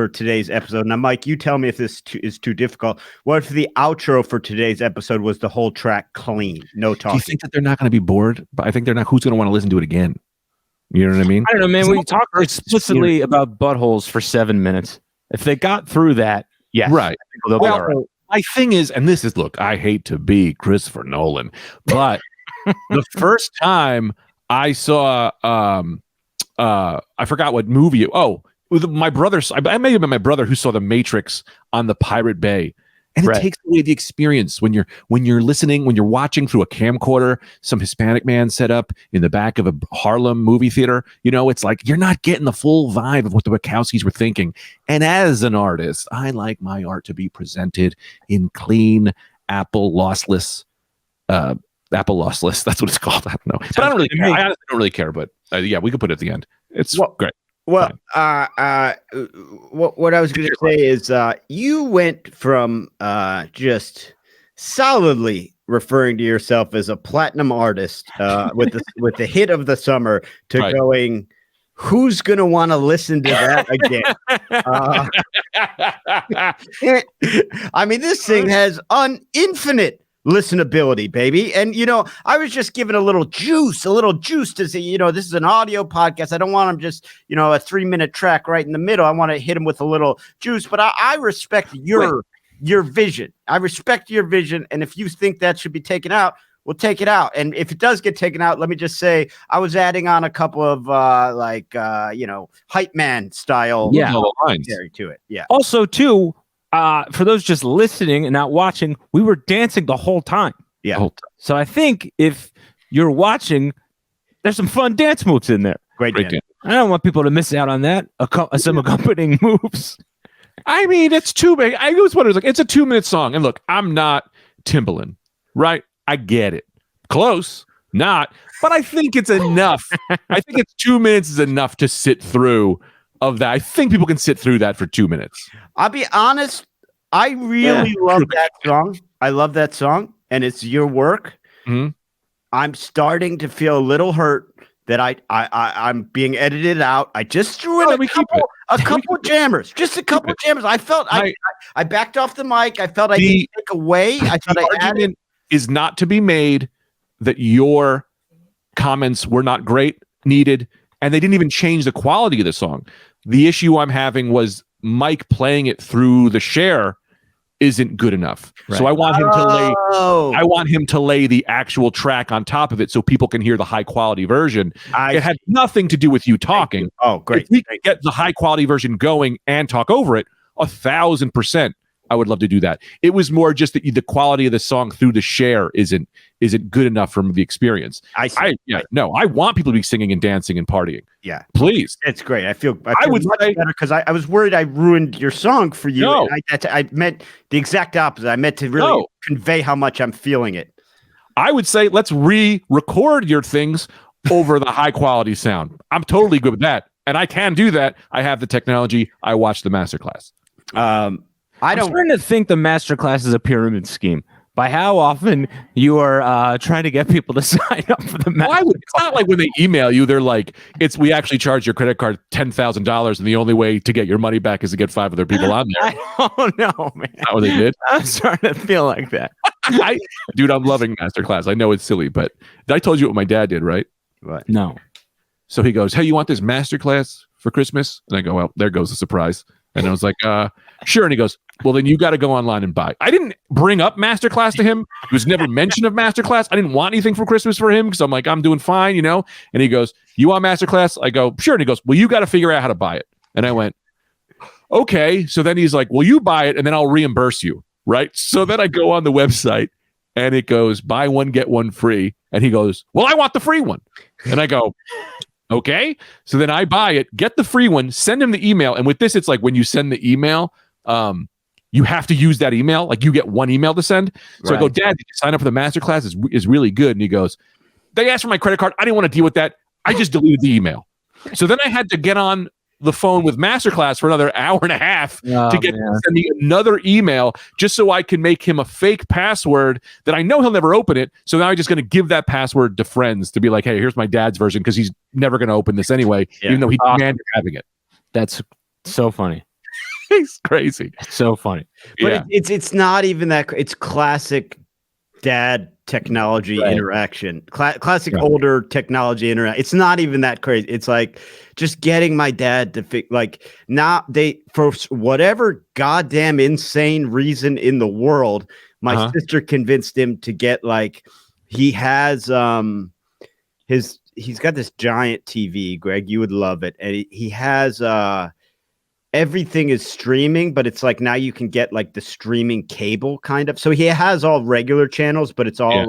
today's episode? Now, Mike, you tell me if this is too difficult. What if the outro for today's episode was the whole track clean, no talking? Do you think that they're not going to be bored? But I think they're not. Who's going to want to listen to it again? You know what I mean? I don't know, man. We talked explicitly about buttholes for 7 minutes. If they got through that, yes, right. They'll be all right. My thing is, and this is, look, I hate to be Christopher Nolan, but the first time I saw, I forgot what movie. With my brother. I may have been my brother who saw The Matrix on the Pirate Bay, and it takes away the experience when you're listening, when you're watching through a camcorder, some Hispanic man set up in the back of a Harlem movie theater. It's like you're not getting the full vibe of what the Wachowskis were thinking. And as an artist, I like my art to be presented in clean Apple lossless. That's what it's called. I don't know, but I don't really care. I honestly don't really care. But yeah, we could put it at the end. It's great. Well, what I was going to say is you went from just solidly referring to yourself as a platinum artist with the hit of the summer to going, who's going to want to listen to that again? I mean, this thing has infinite listenability, baby. And I was just giving a little juice to say, this is an audio podcast. I don't want them just a 3-minute track right in the middle. I want to hit them with a little juice, but I respect your vision. I respect your vision, and if you think that should be taken out, we'll take it out. And if it does get taken out, let me just say I was adding on a couple of hype man style lines to it. Yeah. Also too, for those just listening and not watching, we were dancing the whole time. Yeah. So I think if you're watching, there's some fun dance moves in there. Great dance. I don't want people to miss out on that. Some accompanying moves. I mean, it's too big. I was wondering, it's a 2-minute song. And look, I'm not Timbaland, right? I get it. Close, not. But I think it's enough. I think it's 2 minutes is enough to sit through of that. I think people can sit through that for 2 minutes. I'll be honest. I really love that song. I love that song, and it's your work. Mm-hmm. I'm starting to feel a little hurt that I'm being edited out. I just threw in a couple jammers, just a couple jammers. I felt I backed off the mic. I felt I didn't take away. I thought the argument is not to be made that your comments were not great, needed, and they didn't even change the quality of the song. The issue I'm having was Mike playing it through the share isn't good enough. Right. So I want him to lay the actual track on top of it so people can hear the high quality version. It had nothing to do with you talking. Oh, great. If we can get the high quality version going and talk over it, 1,000%. I would love to do that. It was more just that the quality of the song through the share isn't good enough from the experience. I want people to be singing and dancing and partying. Yeah, please. It's great. I feel much better because I was worried I ruined your song for you. No. I meant the exact opposite. I meant to really convey how much I'm feeling it. I would say let's re-record your things over the high quality sound. I'm totally good with that, and I can do that. I have the technology. I watched the masterclass. I'm starting to think the masterclass is a pyramid scheme. by how often you are trying to get people to sign up for the masterclass. It's not like when they email you, they're like, we actually charge your credit card $10,000, and the only way to get your money back is to get 5 other people on there. I don't know, man. Is that what they did? I'm starting to feel like that. Dude, I'm loving masterclass. I know it's silly, but I told you what my dad did, right? What? No. So he goes, hey, you want this masterclass for Christmas? And I go, well, there goes the surprise. And I was like, sure. And he goes, well, then you got to go online and buy. I didn't bring up masterclass to him. He was never mention of masterclass. I didn't want anything for Christmas for him because I'm like, I'm doing fine, And he goes, you want masterclass? I go, sure. And he goes, well, you got to figure out how to buy it. And I went, okay. So then he's like, well, you buy it and then I'll reimburse you. Right. So then I go on the website and it goes, buy one, get one free. And he goes, well, I want the free one. And I go, okay. So then I buy it, get the free one, send him the email. And with this, it's like when you send the email, you have to use that email. Like you get one email to send. So I go, Dad, did you sign up for the masterclass? Is really good. And he goes, they asked for my credit card. I didn't want to deal with that. I just deleted the email. So then I had to get on the phone with masterclass for another hour and a half to get to send me another email just so I can make him a fake password that I know he'll never open it. So now I'm just going to give that password to friends to be like, hey, here's my dad's version because he's never going to open this anyway, even though he demanded having it. That's so funny. It's crazy. It's so funny. But it's not even that. It's classic dad technology interaction. Classic older technology interaction. It's not even that crazy. It's like just getting my dad to for whatever goddamn insane reason in the world, my sister convinced him to get he has he's got this giant TV, Greg, you would love it. And he has everything is streaming, but it's like now you can get the streaming cable kind of. So he has all regular channels, but it's all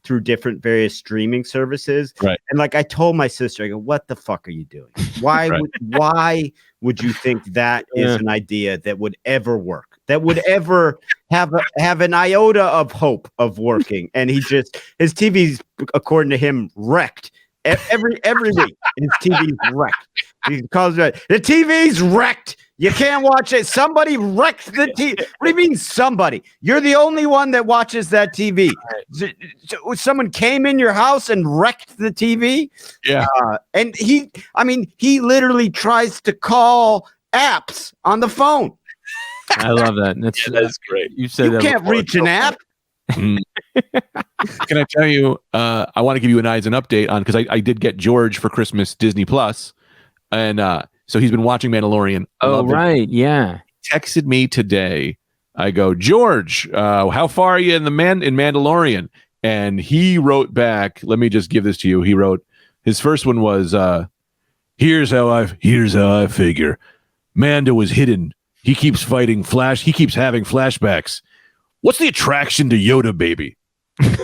through different various streaming services. Right. And I told my sister, I go, what the fuck are you doing? Why why would you think that is an idea that would ever work? That would ever have an iota of hope of working? And his TV's, according to him, wrecked. Every week, his TV's wrecked. He calls it, the TV's wrecked. You can't watch it. Somebody wrecked the TV. What do you mean somebody? You're the only one that watches that TV. Someone came in your house and wrecked the TV? Yeah. And he literally tries to call apps on the phone. I love that. That's great. You said you can't reach an app. Can I tell you, I want to give you an update on, because I did get George for Christmas Disney Plus, and so he's been watching Mandalorian. Oh, right. Yeah. He texted me today. I go, George, how far are you in Mandalorian? And he wrote back, let me just give this to you. He wrote, his first one was, here's how I figure. Mando was hidden. He keeps fighting he keeps having flashbacks. What's the attraction to Yoda, baby? I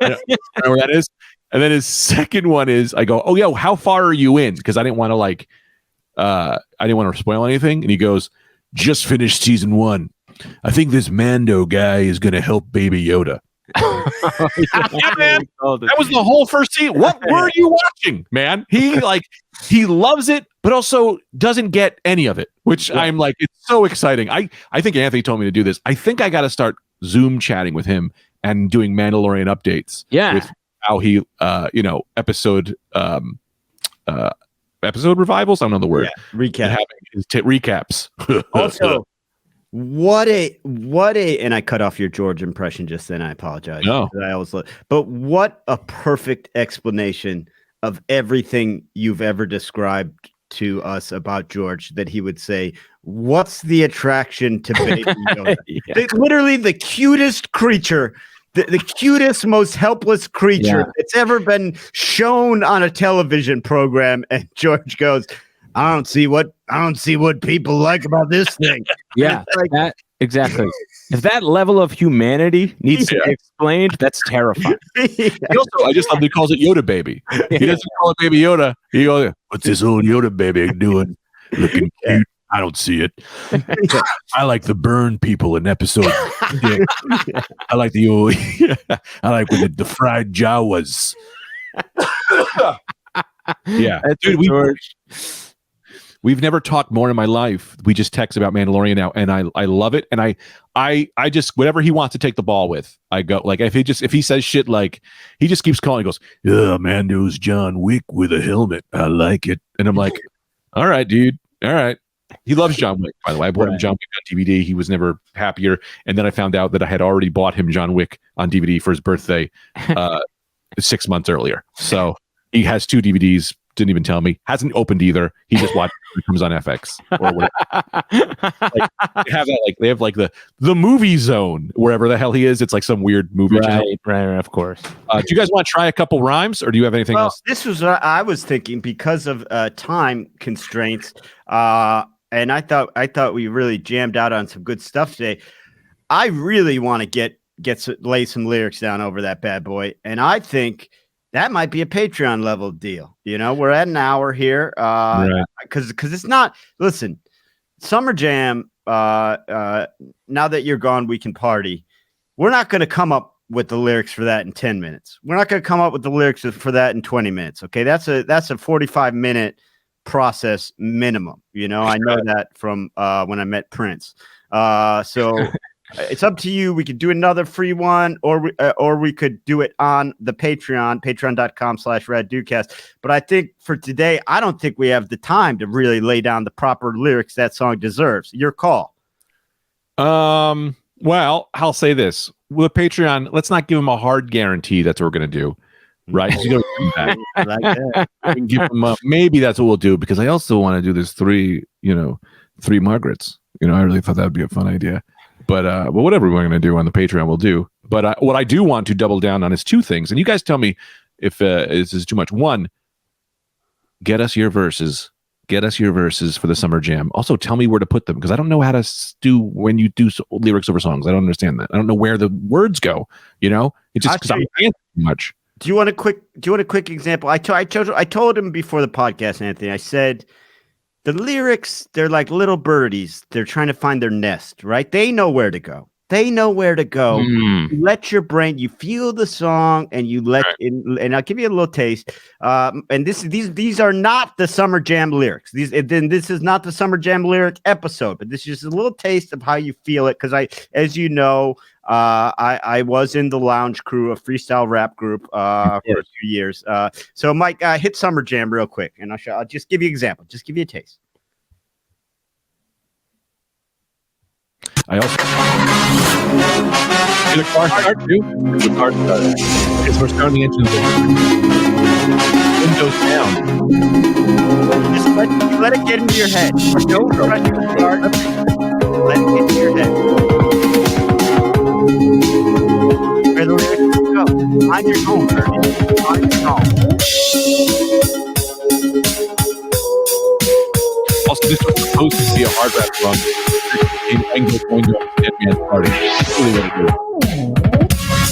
don't know where that is. And then his second one is, I go, oh yeah, how far are you in? Because I didn't want to I didn't want to spoil anything. And he goes, just finished season 1. I think this Mando guy is going to help Baby Yoda. Yeah, man. That was the whole first season. What were you watching, man? He loves it, but also doesn't get any of it, which I'm like, it's so exciting. I think Anthony told me to do this. I think I got to start Zoom chatting with him and doing Mandalorian updates. Yeah. With how he, episode revivals. I don't know the word. Yeah, recap. Having his recaps. Also, what a, and I cut off your George impression just then. I apologize. No. But what a perfect explanation of everything you've ever described to us about George, that he would say, what's the attraction to Baby Yoda? Literally the cutest creature, the cutest, most helpless creature that's ever been shown on a television program. And George goes, I don't see what people like about this thing. Yeah, that exactly. If that level of humanity needs to be explained, that's terrifying. Also, I just love that he calls it Yoda baby. He doesn't call it Baby Yoda. He goes, what's this old Yoda baby doing? Looking cute. I don't see it. I like the burn people in episode 6. I like the old. I like when the fried Jawas. Yeah, that's dude. we've never talked more in my life. We just text about Mandalorian now, and I love it. And I just whatever he wants to take the ball with, I go. Like if he says shit like he just keeps calling, he goes, yeah, Mando's John Wick with a helmet. I like it, and I'm like, all right, dude, all right. He loves John Wick, by the way. I bought him John Wick on DVD. He was never happier. And then I found out that I had already bought him John Wick on DVD for his birthday 6 months earlier. So he has 2 DVDs. Didn't even tell me. Hasn't opened either. He just watched it comes on FX or whatever. They have that, like they have like the movie zone wherever the hell he is. It's like some weird movie channel. Right, of course. Do you guys want to try a couple rhymes, or do you have anything else? This was what I was thinking because of time constraints. And I thought we really jammed out on some good stuff today. I really want to lay some lyrics down over that bad boy, and I think that might be a Patreon level deal. We're at an hour here because it's not. Listen, Summer Jam. Now that you're gone, we can party. We're not going to come up with the lyrics for that in 10 minutes. We're not going to come up with the lyrics for that in 20 minutes. Okay, that's a 45-minute process minimum. I know that from when I met Prince. So it's up to you. We could do another free one, or we could do it on the patreon.com/Rad DudeCast. But I think for today, I don't think we have the time to really lay down the proper lyrics that song deserves. Your call. Well, I'll say this. With Patreon, let's not give them a hard guarantee that's what we're going to do. Right? You know, like that. We can give them maybe that's what we'll do, because I also want to do this three Margarets. I really thought that would be a fun idea. But whatever we're going to do on the Patreon, we'll do. But what I do want to double down on is 2 things. And you guys tell me if this is too much. 1, get us your verses. Get us your verses for the Summer Jam. Also, tell me where to put them, because I don't know how to do when you do lyrics over songs. I don't understand that. I don't know where the words go. It's just because I'm too much. Do you want a quick example? I told him before the podcast, Anthony. I said the lyrics, they're like little birdies. They're trying to find their nest, right? They know where to go. You let your brain, you feel the song, and you let in, and I'll give you a little taste. And these are not the Summer Jam lyrics. This is not the Summer Jam lyric episode, but this is just a little taste of how you feel it. Because as you know, I was in the Lounge Crew, a freestyle rap group, for a few years. So Mike, hit Summer Jam real quick, and I'll just give you an example. Just give you a taste. I also in a car start too. It's a car start. We're starting the engine. Windows down. Just let it get into your head. Don't rush to start. Let it get into your head. Where the lyrics go? On your own, Bernie. On your own. Also, this was supposed to be a hard rap song. Going to a dead man's party. That's really what it is.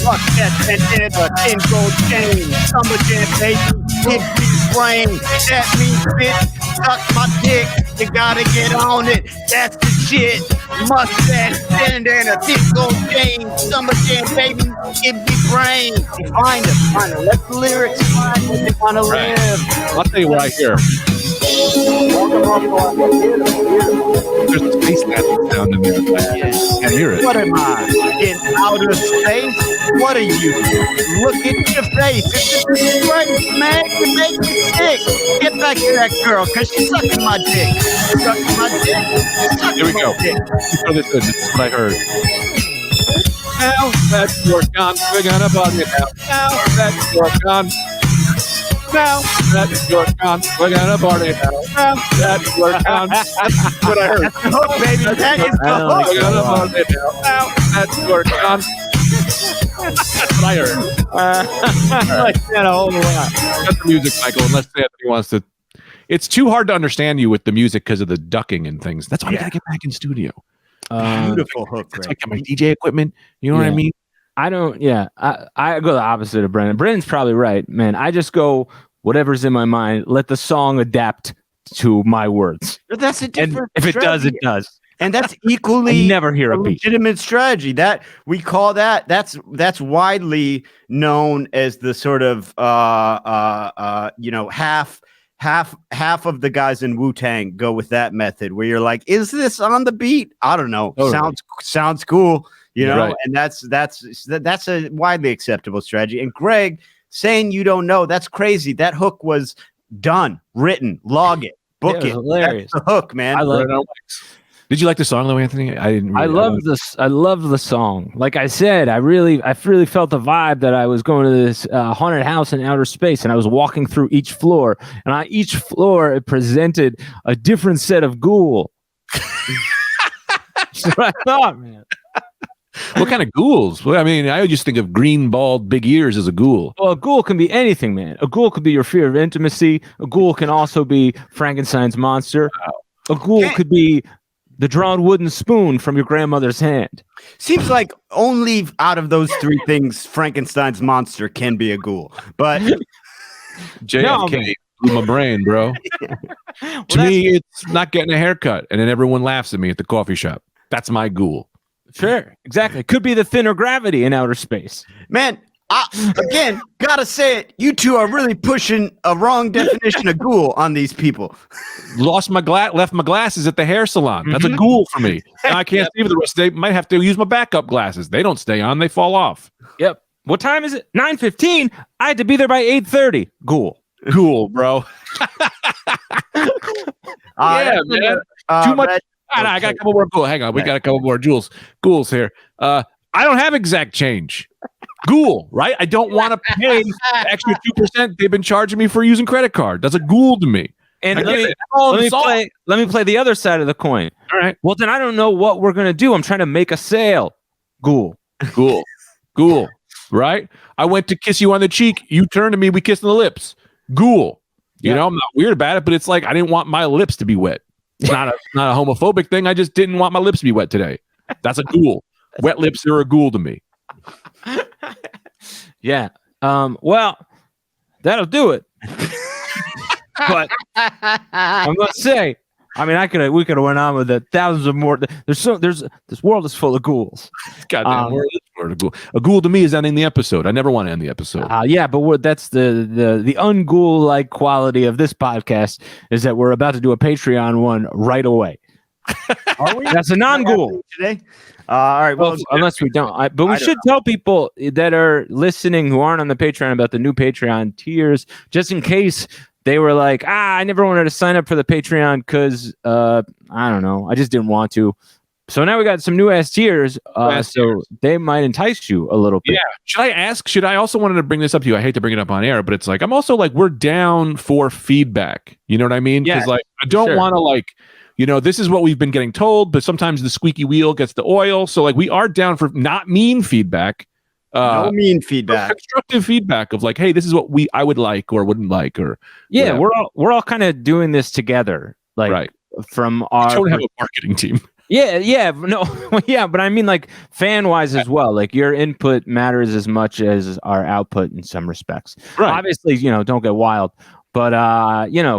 Fuck that bandana, 10 gold chain, Summer Jam baby, hit me brain, that means bitch, suck my dick, you gotta get on it, that's the shit, mustache, bandana, 10 gold chain, Summer Jam baby, give me brain. Find it, let the lyrics find what they wanna live. I'll tell you what I hear. There's a space magic sound in there. I can't hear it. What am I? In outer space? What are you? Look at your face. It's a great, man. You make me sick. Get back to that girl, because she's sucking my dick. Sucking my dick. Here we go. This is what I heard. Now that you're gone, we're gonna bug it out. Now that you're gone. Now that you're gone, we're gonna party now. Now that you're gone. That's what I heard. That's the hook, baby. That is the hook. We're gonna party now. Now that you're gone. That's what I heard. I like that a whole lot. Got the music, Michael, unless Anthony wants to. It's too hard to understand you with the music because of the ducking and things. That's why I gotta get back in studio. Beautiful hook. It's like my DJ equipment. You know what I mean? I don't. Yeah, I go the opposite of Brennan. Brennan's probably right, man. I just go whatever's in my mind. Let the song adapt to my words. But that's a different. And if it does, it does. And that's equally I never hear a beat. Legitimate strategy. That we call that's widely known as the sort of half half of the guys in Wu-Tang go with that method where you're like, is this on the beat? I don't know. Totally. Sounds cool, you know, Right. and that's a widely acceptable strategy. And Greg saying you don't know, that's crazy. That hook was done, written, log it, book it. Hilarious. That's the hook, man. I love it. Did you like the song though, Anthony? I didn't. I love this. I love the song. Like I said, I really felt the vibe that I was going to this haunted house in outer space, and I was walking through each floor, and on each floor it presented a different set of ghoul. That's what I thought, man. What kind of ghouls? Well, I mean, I just think of green, bald, big ears as a ghoul. Well, a ghoul can be anything, man. A ghoul could be your fear of intimacy. A ghoul can also be Frankenstein's monster. A ghoul could be the drawn wooden spoon from your grandmother's hand. Seems like only out of those three things, Frankenstein's monster can be a ghoul. But JFK blew my brain, bro. To me, it's not getting a haircut, and then everyone laughs at me at the coffee shop. That's my ghoul. Sure, exactly. Could be the thinner gravity in outer space. man, again, gotta say it. You two are really pushing a wrong definition of ghoul on these people. Left my glasses at the hair salon. That's a ghoul for me. And I can't see for the rest of the day. Might have to use my backup glasses. They don't stay on. They fall off. Yep. What time is it? 9:15. I had to be there by 8:30. Ghoul. Ghoul, bro. Yeah, man. Too much. I got a couple more ghouls. Hang on. We got a couple more ghouls here. I don't have exact change. Ghoul, right? I don't want to pay the extra 2% they've been charging me for using credit card. That's a ghoul to me. And let me play the other side of the coin. All right. Well, then I don't know what we're gonna do. I'm trying to make a sale. Ghoul. Right? I went to kiss you on the cheek. You turned to me. We kissed on the lips. Ghoul. You know, I'm not weird about it, but it's like I didn't want my lips to be wet. It's not a homophobic thing. I just didn't want my lips to be wet today. That's a ghoul. Wet lips are a ghoul to me. Yeah. Well, that'll do it. But I'm gonna say, I mean, we could have went on with it. Thousands of more. This world is full of ghouls. Goddamn, a ghoul. A ghoul to me is ending the episode. I never want to end the episode. Yeah, but that's the unghoul like quality of this podcast is that we're about to do a Patreon one right away. Are we? That's a non-ghoul today. All right. Well, unless we don't. But we should tell people that are listening who aren't on the Patreon about the new Patreon tiers, just in case they were like, I never wanted to sign up for the Patreon because I don't know, I just didn't want to. So now we got some new ass tiers, so they might entice you a little bit. Yeah. Should I also wanted to bring this up to you? I hate to bring it up on air, but it's like I'm also like we're down for feedback. You know what I mean? Because like I don't want to like. You know, this is what we've been getting told, but sometimes the squeaky wheel gets the oil. So, like, we are down for not mean feedback. No mean feedback. Constructive feedback of like, hey, this is what I would like or wouldn't like, or whatever. we're all kind of doing this together, like from our. I don't have a marketing team. But I mean, like fan wise as well. Like your input matters as much as our output in some respects. Right. Obviously, don't get wild. But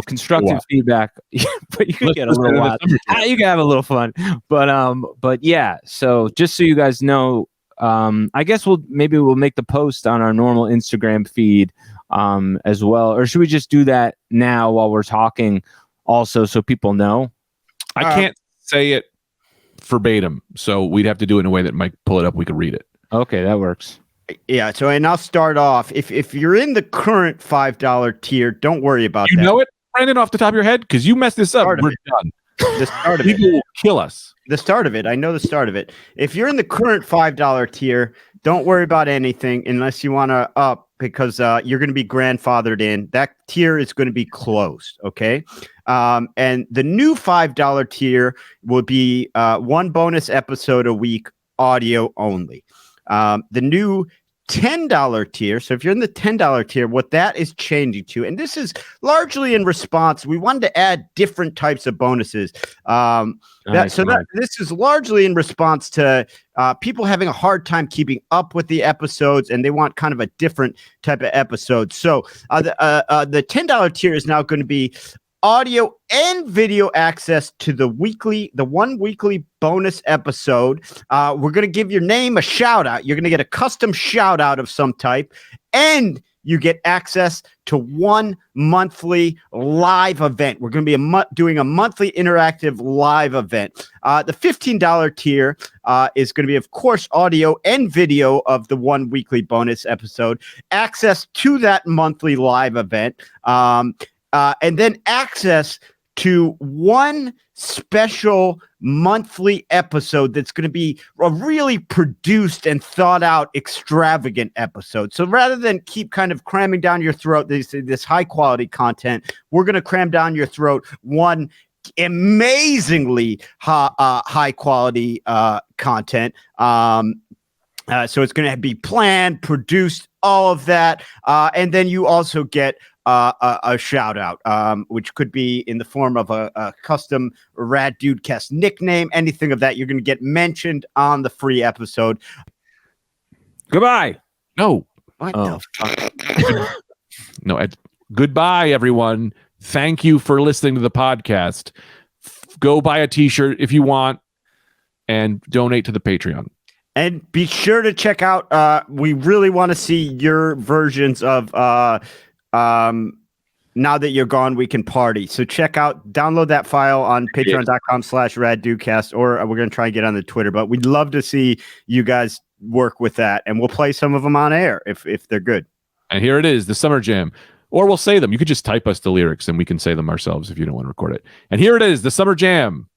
constructive feedback. But you can get a little wild. You can have a little fun. But yeah. So just so you guys know, I guess we'll make the post on our normal Instagram feed as well. Or should we just do that now while we're talking? Also, so people know. I can't say it verbatim, so we'd have to do it in a way that might pull it up. We could read it. Okay, that works. Yeah, so and I'll start off. If you're in the current $5 tier, don't worry about that. You know it, Brandon, off the top of your head? Because you messed this up. We're done. The start of People will kill us. The start of it. I know the start of it. If you're in the current $5 tier, don't worry about anything unless you want to up because you're going to be grandfathered in. That tier is going to be closed, okay? And the new $5 tier will be one bonus episode a week, audio only. The new $10 tier. So if you're in the $10 tier, what that is changing to, and this is largely in response, we wanted to add different types of bonuses. This is largely in response to people having a hard time keeping up with the episodes, and they want kind of a different type of episode. So the $10 tier is now going to be audio and video access to the one weekly bonus episode. We're going to give your name a shout out. You're going to get a custom shout out of some type, and you get access to one monthly live event. We're going to be doing a monthly interactive live event. The $15 tier is going to be, of course, audio and video of the one weekly bonus episode, access to that monthly live event, and then access to one special monthly episode that's going to be a really produced and thought out extravagant episode. So rather than keep kind of cramming down your throat this high quality content, we're going to cram down your throat one amazingly high quality content. So it's going to be planned, produced, all of that. And then you also get a shout out, which could be in the form of a custom Rad DudeCast nickname, anything of that. You're going to get mentioned on the free episode. Goodbye. No. What the fuck? No. Goodbye, everyone. Thank you for listening to the podcast. Go buy a t-shirt if you want and donate to the Patreon. And be sure to check out, we really want to see your versions of Now That You're Gone, We Can Party. So download that file on patreon.com/Rad DudeCast, or we're going to try and get on the Twitter, but we'd love to see you guys work with that, and we'll play some of them on air if they're good. And here it is, the Summer Jam. Or we'll say them. You could just type us the lyrics and we can say them ourselves if you don't want to record it. And here it is, the Summer Jam.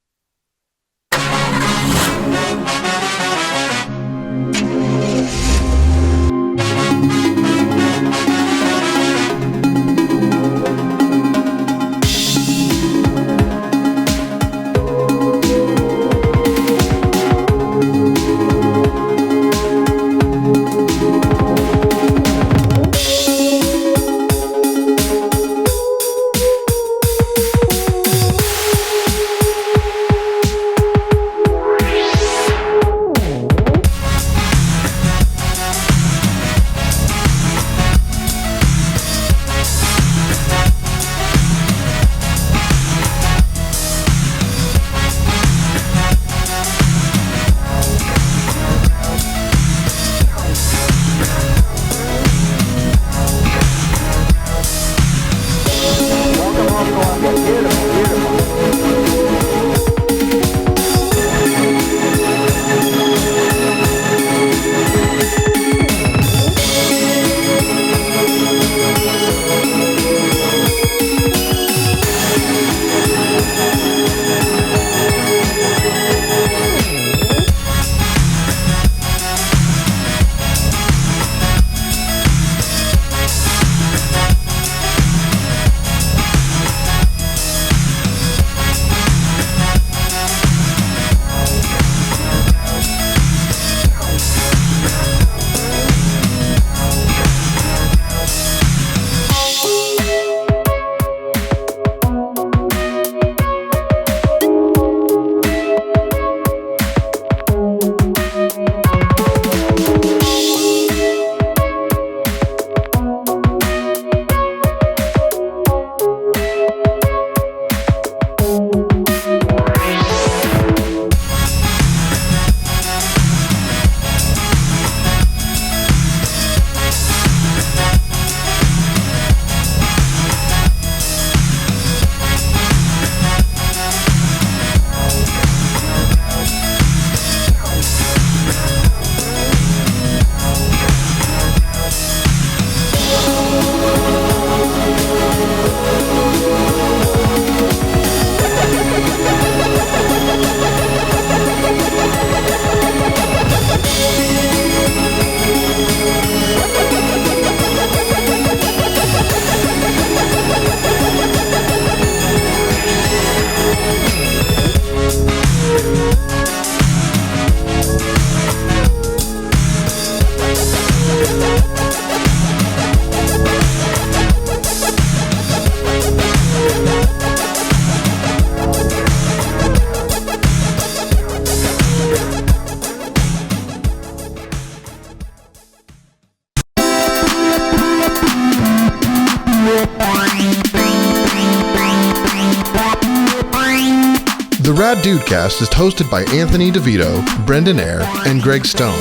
The Rad DudeCast is hosted by Anthony DeVito, Brendan Eyre, and Greg Stone.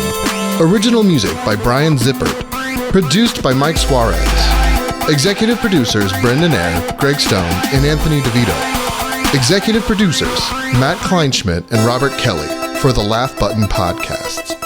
Original music by Brian Zippert. Produced by Mike Suarez. Executive producers Brendan Eyre, Greg Stone, and Anthony DeVito. Executive producers Matt Kleinschmidt and Robert Kelly for the Laugh Button Podcasts.